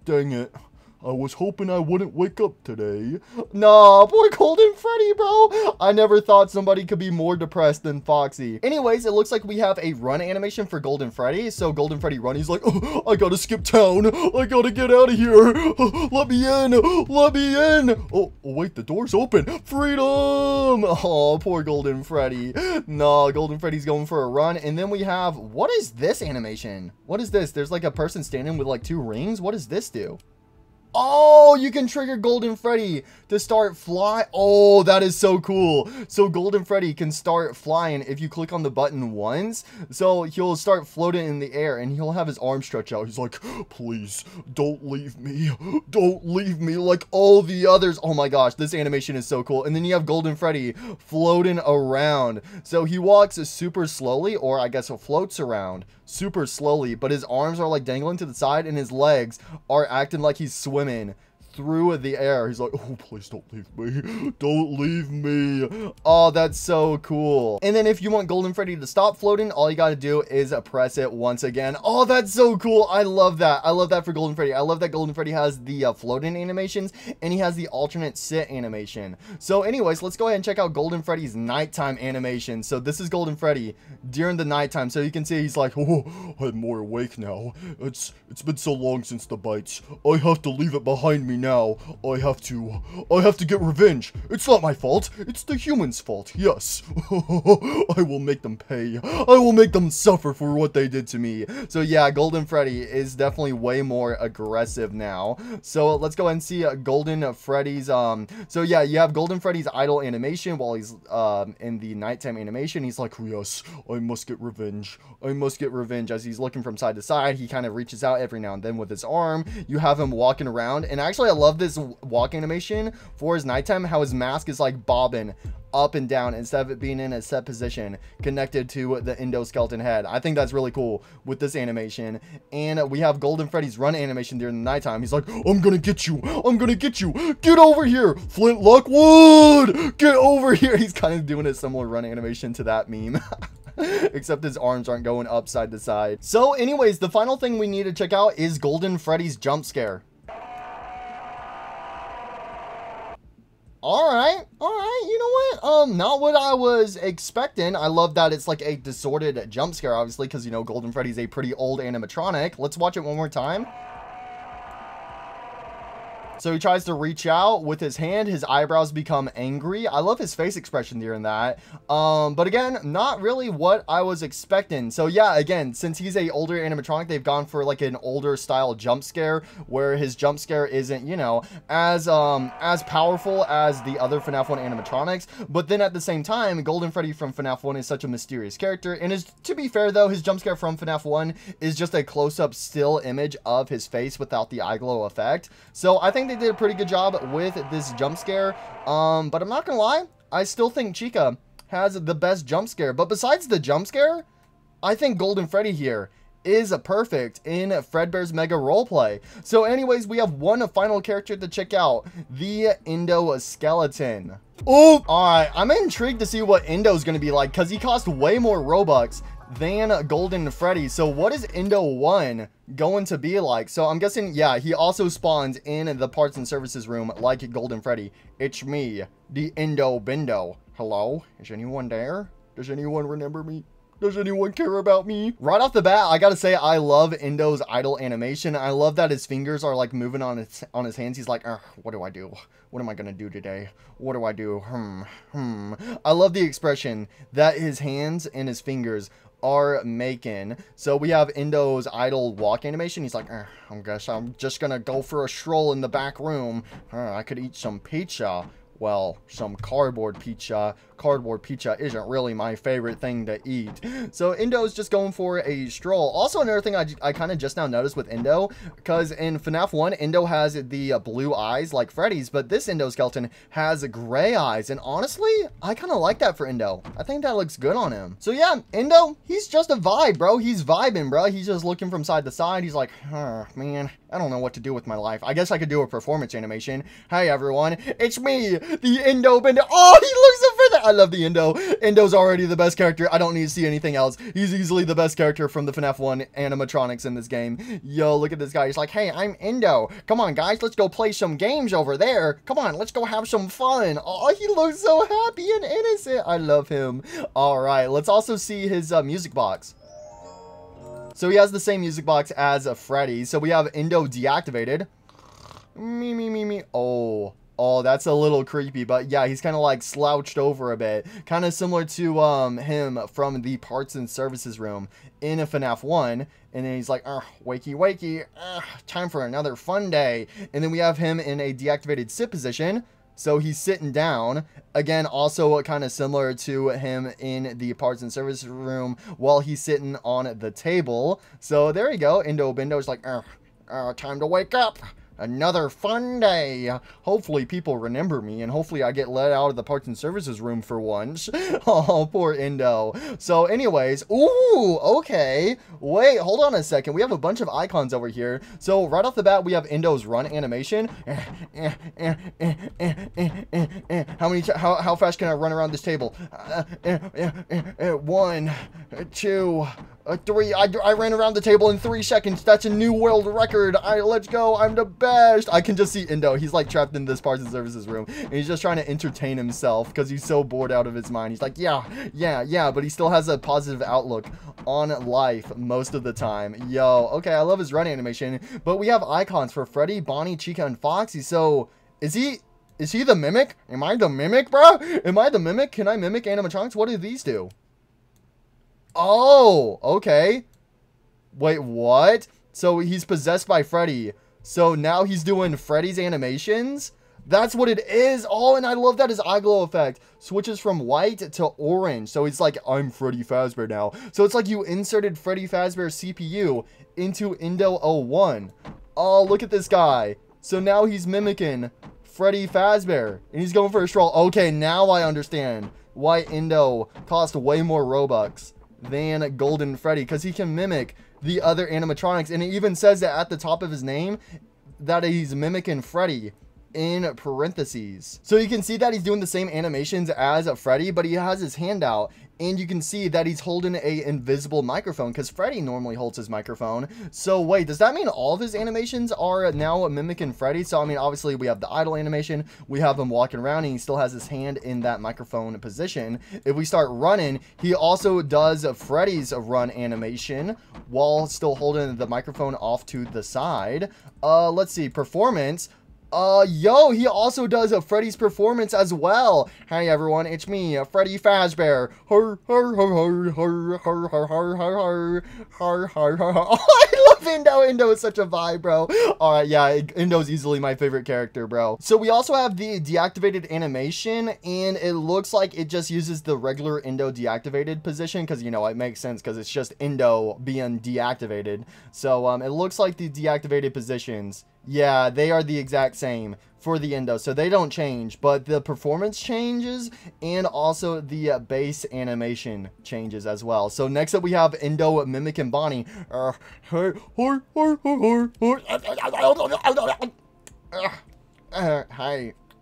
dang it. I was hoping I wouldn't wake up today. Nah, poor Golden Freddy, bro. I never thought somebody could be more depressed than Foxy. Anyways, it looks like we have a run animation for Golden Freddy. So Golden Freddy run, he's like, oh, I gotta skip town. I gotta get out of here. Let me in. Let me in. Oh, wait, the door's open. Freedom. Oh, poor Golden Freddy. Nah, Golden Freddy's going for a run. And then we have, what is this animation? What is this? There's like a person standing with like 2 rings. What does this do? Oh, you can trigger Golden Freddy to start fly. Oh, that is so cool. So Golden Freddy can start flying if you click on the button once. So he'll start floating in the air and he'll have his arms stretch out. He's like, please don't leave me. Don't leave me like all the others. Oh my gosh, this animation is so cool. And then you have Golden Freddy floating around. So he walks super slowly, or I guess floats around super slowly, but his arms are like dangling to the side and his legs are acting like he's swimming through the air. He's like, oh, please don't leave me. Don't leave me. Oh, that's so cool. And then if you want Golden Freddy to stop floating, all you got to do is press it once again. Oh, that's so cool. I love that. I love that for Golden Freddy. I love that Golden Freddy has the floating animations and he has the alternate sit animation. So anyways, let's go ahead and check out Golden Freddy's nighttime animation. So this is Golden Freddy during the nighttime. So you can see he's like, oh, I'm more awake now. It's been so long since the bites. I have to leave it behind me now. I have to get revenge. It's not my fault. It's the humans' fault. Yes. I will make them pay. I will make them suffer for what they did to me. So yeah, Golden Freddy is definitely way more aggressive now. So let's go ahead and see Golden Freddy's, so yeah, you have Golden Freddy's idle animation while he's, in the nighttime animation. He's like, yes, I must get revenge. I must get revenge. As he's looking from side to side, he kind of reaches out every now and then with his arm. You have him walking around, and actually I love this walk animation for his nighttime, how his mask is like bobbing up and down instead of it being in a set position connected to the endoskeleton head. I think that's really cool with this animation. And we have Golden Freddy's run animation during the nighttime. He's like, I'm gonna get you. I'm gonna get you. Get over here. Flint Lockwood. Get over here. He's kind of doing a similar run animation to that meme. Except his arms aren't going up side to side. So anyways, the final thing we need to check out is Golden Freddy's jump scare. Alright, you know what? Not what I was expecting. I love that it's like a distorted jump scare, obviously, because, you know, Golden Freddy's a pretty old animatronic. Let's watch it one more time. So he tries to reach out with his hand. His eyebrows become angry. I love his face expression during that. But again, not really what I was expecting. So yeah, again, since he's a older animatronic, they've gone for like an older style jump scare where his jump scare isn't, you know, as powerful as the other FNAF 1 animatronics. But then at the same time, Golden Freddy from FNAF 1 is such a mysterious character. And is, to be fair though, his jump scare from FNAF 1 is just a close-up still image of his face without the eye glow effect. So I think they did a pretty good job with this jump scare. But I'm not gonna lie, I still think Chica has the best jump scare. But besides the jump scare, I think Golden Freddy here is perfect in Fredbear's Mega Roleplay. So anyways, we have one final character to check out, the Endoskeleton. Oh, alright, I'm intrigued to see what Endo's gonna be like, because he costs way more Robux than Golden Freddy. So what is Endo 1 going to be like? So I'm guessing, yeah, he also spawns in the parts and services room like Golden Freddy. It's me, the Endo Bendo. Hello? Is anyone there? Does anyone remember me? Does anyone care about me? Right off the bat, I gotta say, I love Endo's idle animation. I love that his fingers are like moving on his hands. He's like, what do I do? What am I gonna do today? What do I do? I love the expression that his hands and his fingers are making. So we have Endo's idle walk animation. He's like, I guess I'm just gonna go for a stroll in the back room. I could eat some pizza. Well, some cardboard pizza. Cardboard pizza isn't really my favorite thing to eat. So Endo's just going for a stroll. Also, another thing I kind of just now noticed with Endo, because in FNAF 1, Endo has the blue eyes like Freddy's, but this endoskeleton has gray eyes. And honestly, I kind of like that for Endo. I think that looks good on him. So yeah, Endo, he's just a vibe, bro. He's vibing, bro. He's just looking from side to side. He's like, man, I don't know what to do with my life. I guess I could do a performance animation. Hey, everyone, it's me, the Endo Bendo. Oh, he looks so for that. I love the Endo. Endo's already the best character. I don't need to see anything else. He's easily the best character from the FNAF 1 animatronics in this game. Yo, look at this guy. He's like, hey, I'm Endo. Come on, guys. Let's go play some games over there. Come on, let's go have some fun. Oh, he looks so happy and innocent. I love him. All right, let's also see his music box. So he has the same music box as Freddy. So we have Endo deactivated. Me. Oh, that's a little creepy, but yeah, he's kind of like slouched over a bit. Kind of similar to him from the parts and services room in a FNAF 1. And then he's like, wakey, time for another fun day. And then we have him in a deactivated sit position. So he's sitting down. Again, also kind of similar to him in the parts and services room while he's sitting on the table. So there you go. Endo Bendo's like, time to wake up. Another fun day. Hopefully people remember me, and hopefully I get let out of the parts and services room for once. Oh, poor Endo. So anyways, ooh, okay. Wait, hold on a second. We have a bunch of icons over here. So right off the bat, we have Endo's run animation. How fast can I run around this table? 1, 2, 3. I ran around the table in 3 seconds. That's a new world record. Let's go. I'm the best. I can just see Endo. He's like trapped in this parts and services room, and he's just trying to entertain himself because he's so bored out of his mind. He's like, yeah, but he still has a positive outlook on life most of the time. Yo, okay, I love his run animation, but we have icons for Freddy, Bonnie, Chica, and Foxy. So is he the Mimic? Am I the Mimic, bro? Am I the Mimic? Can I mimic animatronics? What do these do? Oh, okay. Wait, what? So he's possessed by Freddy. So now he's doing Freddy's animations? That's what it is. Oh, and I love that his eye glow effect switches from white to orange. So he's like, I'm Freddy Fazbear now. So it's like you inserted Freddy Fazbear's CPU into Endo 01. Oh, look at this guy. So now he's mimicking Freddy Fazbear, and he's going for a stroll. Okay, now I understand why Indo cost way more Robux than Golden Freddy, because he can mimic the other animatronics, and it even says that at the top of his name that he's mimicking Freddy in parentheses. So you can see that he's doing the same animations as Freddy, but he has his hand out, and you can see that he's holding a invisible microphone, because Freddy normally holds his microphone. So wait, does that mean all of his animations are now mimicking Freddy? So I mean, obviously we have the idle animation, we have him walking around, and he still has his hand in that microphone position. If we start running, he also does Freddy's run animation while still holding the microphone off to the side. Let's see, performance. Yo, he also does a Freddy's performance as well. Hey everyone, it's me, Freddy Fazbear. Oh, I love Indo. Indo is such a vibe, bro. Alright, yeah, Indo's easily my favorite character, bro. So we also have the deactivated animation, and it looks like it just uses the regular Indo deactivated position, because, you know, it makes sense, because it's just Indo being deactivated. So, it looks like the deactivated positions, yeah, they are the exact same for the Indo, so they don't change, but the performance changes, and also the base animation changes as well. So next up we have Indo mimicking Bonnie. Hey.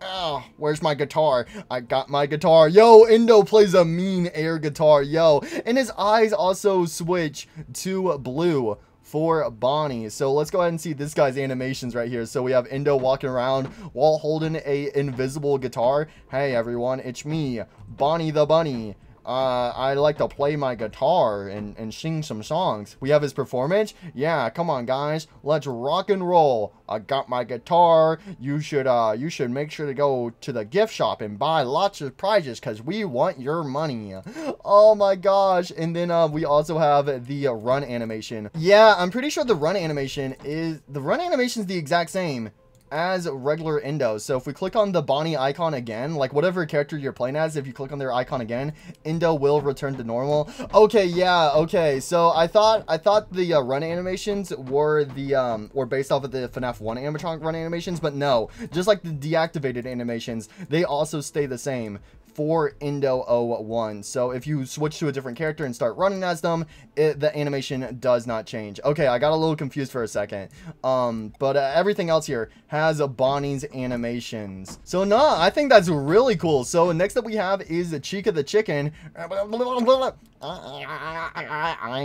Oh, where's my guitar? I got my guitar. Yo, Indo plays a mean air guitar, yo. And his eyes also switch to blue for Bonnie. So let's go ahead and see this guy's animations right here. So we have Indo walking around while holding a invisible guitar. Hey everyone, it's me, Bonnie the Bunny. I like to play my guitar and sing some songs. We have his performance. Yeah, come on guys, let's rock and roll. I got my guitar. You should make sure to go to the gift shop and buy lots of prizes, because we want your money. Oh my gosh. And then we also have the run animation. Yeah, I'm pretty sure the run animation is the exact same as regular Indo. So if we click on the Bonnie icon again, like whatever character you're playing as, if you click on their icon again, Indo will return to normal. Okay, yeah, okay. So I thought the run animations were based off of the FNAF 1 animatronic run animations, but no. Just like the deactivated animations, they also stay the same for Indo 01. So if you switch to a different character and start running as them, the animation does not change. Okay, I got a little confused for a second. But everything else here has Bonnie's animations. So nah, I think that's really cool. So next up we have is Chica the Chicken. I'm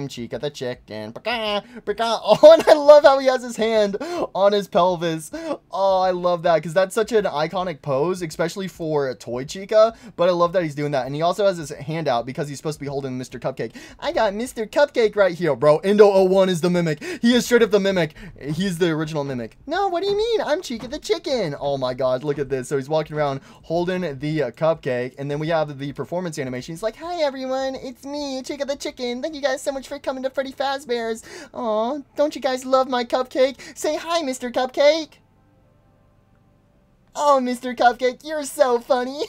Chica the Chicken. Oh, and I love how he has his hand on his pelvis. Oh, I love that, because that's such an iconic pose, especially for Toy Chica. But I love that he's doing that. And he also has his hand out because he's supposed to be holding Mr. Cupcake. I got Mr. Cupcake right here, bro. Indo 01 is the mimic. He is straight up the mimic. He's the original mimic. No, what do you mean? I'm Chica the Chicken. Oh my god, look at this. So he's walking around holding the cupcake. And then we have the performance animation. He's like, hi everyone, it's me, Chica the Chicken. Thank you guys so much for coming to Freddy Fazbear's. Aw, don't you guys love my cupcake? Say hi, Mr. Cupcake. Oh, Mr. Cupcake, you're so funny.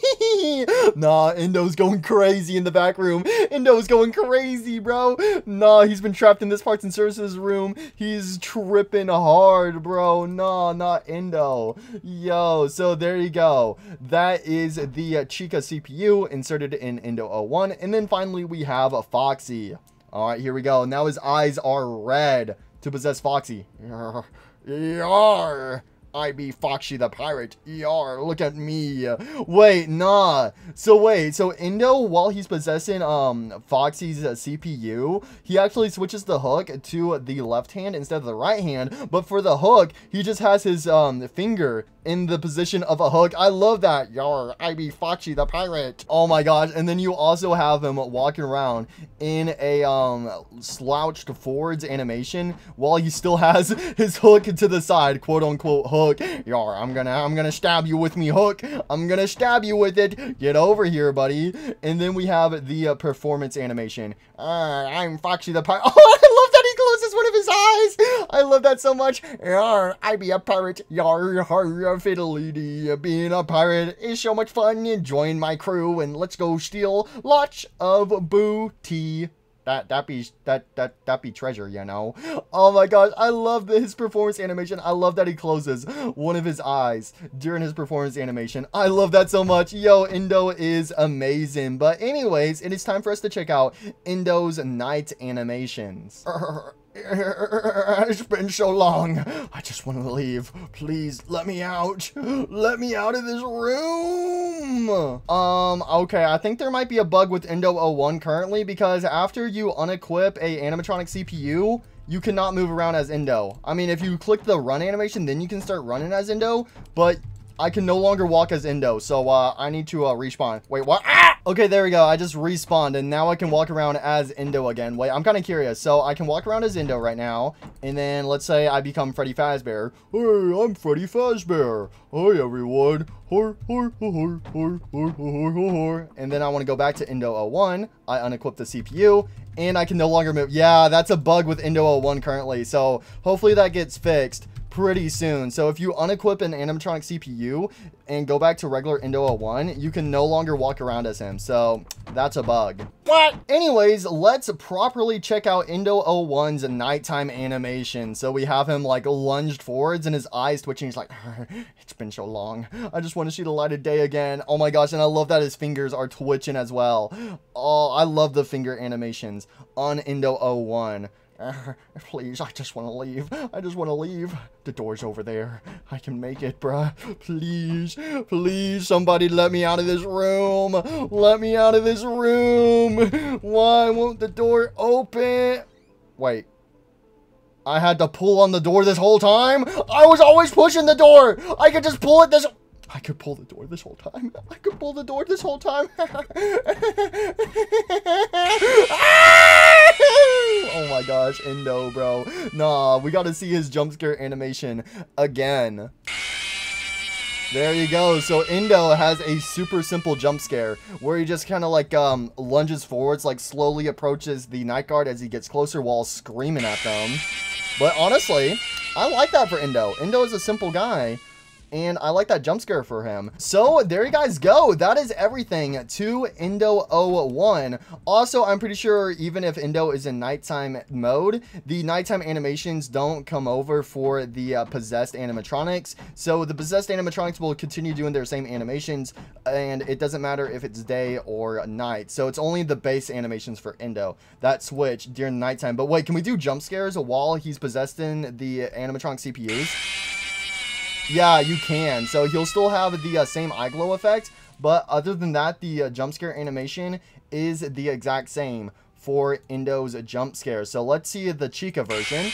Nah, Indo's going crazy in the back room. Indo's going crazy, bro. Nah, he's been trapped in this parts and services room. He's tripping hard, bro. Nah, not Indo. Yo, so there you go. That is the Chica CPU inserted in Indo 01. And then finally, we have Foxy. All right, here we go. Now his eyes are red to possess Foxy. Yarr. I be Foxy the Pirate. Yar, look at me. Wait, nah. So Indo, while he's possessing Foxy's CPU, he actually switches the hook to the left hand instead of the right hand. But for the hook, he just has his finger in the position of a hook. I love that. Yar, I be Foxy the Pirate. Oh my gosh. And then you also have him walking around in a slouched forwards animation while he still has his hook to the side, quote unquote hook. Yar, I'm gonna stab you with me hook. I'm gonna stab you with it. Get over here, buddy. And then we have the performance animation. I'm Foxy the Pirate. Oh, I love that he closes one of his eyes. I love that so much. Yar, I be a pirate. Yar, yar, fiddly. Being a pirate is so much fun. Join my crew and let's go steal lots of booty. that be treasure, you know. Oh my gosh, I love his performance animation. I love that he closes one of his eyes during his performance animation. I love that so much. Yo, Indo is amazing. But anyways, it is time for us to check out Indo's night animations. It's been so long. I just want to leave. Please let me out. Let me out of this room. Okay, I think there might be a bug with Indo 01 currently, because after you unequip a animatronic CPU, you cannot move around as Indo. I mean, if you click the run animation, then you can start running as Indo, but I can no longer walk as Indo, so I need to respawn. Wait, what? Ah! Okay, there we go. I just respawned, and now I can walk around as Indo again. Wait, I'm kind of curious. So I can walk around as Indo right now, and then let's say I become Freddy Fazbear. Hey, I'm Freddy Fazbear. Hi, everyone. And then I want to go back to Indo 01. I unequip the CPU, and I can no longer move. Yeah, that's a bug with Indo 01 currently, so hopefully that gets fixed pretty soon. So if you unequip an animatronic CPU and go back to regular Indo 01, you can no longer walk around as him. So that's a bug. What? Anyways, let's properly check out Indo 01's nighttime animation. So we have him like lunged forwards and his eyes twitching. He's like, it's been so long. I just want to see the light of day again. Oh my gosh. And I love that his fingers are twitching as well. Oh, I love the finger animations on Indo 01. Please, I just want to leave. I just want to leave. The door's over there. I can make it, bruh. Please, please, somebody let me out of this room. Let me out of this room. Why won't the door open? Wait. I had to pull on the door this whole time? I was always pushing the door. I could just pull it this... I could pull the door this whole time. I could pull the door this whole time. Oh my gosh, Indo, bro. Nah, we got to see his jump scare animation again. There you go. So Indo has a super simple jump scare where he just kind of like lunges forwards, like slowly approaches the night guard as he gets closer while screaming at them. But honestly, I like that for Indo. Indo is a simple guy, and I like that jump scare for him. So there you guys go. That is everything to Indo 01. Also, I'm pretty sure even if Indo is in nighttime mode, the nighttime animations don't come over for the possessed animatronics. So the possessed animatronics will continue doing their same animations, and it doesn't matter if it's day or night. So it's only the base animations for Indo that switch during nighttime. But wait, can we do jump scares while he's possessed in the animatronic CPUs? Yeah, you can. So he'll still have the same eye glow effect, but other than that, the jump scare animation is the exact same for Indo's jump scare. So let's see the Chica version.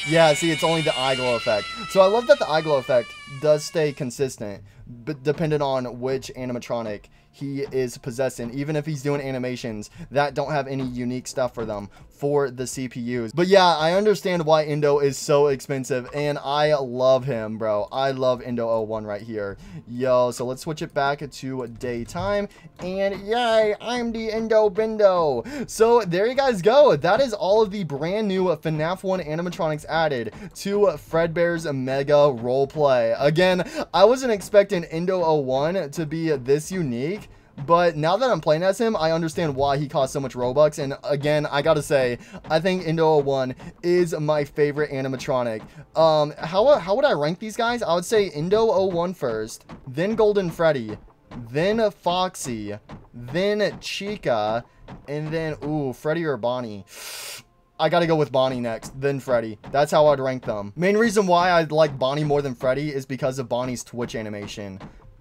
Yeah, see, it's only the eye glow effect. So I love that the eye glow effect does stay consistent, but depending on which animatronic he is possessing, even if he's doing animations that don't have any unique stuff for them for the CPUs. But yeah, I understand why Indo is so expensive, and I love him, bro. I love Indo 01 right here. Yo, so let's switch it back to daytime, and yay, I'm the Indo Bindo. So there you guys go. That is all of the brand new FNAF 1 animatronics added to Fredbear's Mega Roleplay. Again, I wasn't expecting Indo 01 to be this unique, but now that I'm playing as him, I understand why he costs so much Robux. And again, I gotta say, I think Indo 01 is my favorite animatronic. How would I rank these guys? I would say Indo 01 first, then Golden Freddy, then Foxy, then Chica, and then, ooh, Freddy or Bonnie. I gotta go with Bonnie next, then Freddy. That's how I'd rank them. Main reason why I like Bonnie more than Freddy is because of Bonnie's Twitch animation.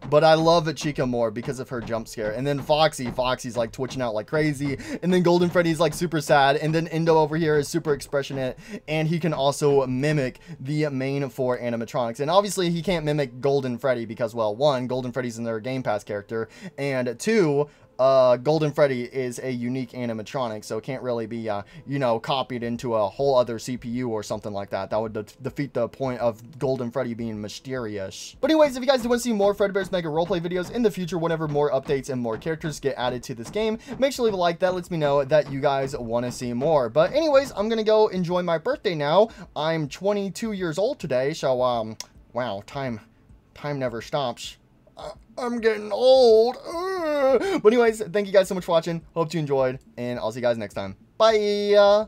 But I love Chica more because of her jump scare. And then Foxy's like twitching out like crazy. And then Golden Freddy's like super sad. And then Indo over here is super expressionate. And he can also mimic the main 4 animatronics. And obviously he can't mimic Golden Freddy because, well, 1, Golden Freddy's in their Game Pass character. And 2, Golden Freddy is a unique animatronic, so it can't really be, you know, copied into a whole other CPU or something like that. That would defeat the point of Golden Freddy being mysterious. But anyways, if you guys do want to see more Fredbear's Mega Roleplay videos in the future, whenever more updates and more characters get added to this game, make sure to leave a like. That lets me know that you guys want to see more. But anyways, I'm going to go enjoy my birthday now. I'm 22 years old today, so, wow, time never stops. I'm getting old. But anyways, thank you guys so much for watching. Hope you enjoyed, and I'll see you guys next time. Bye.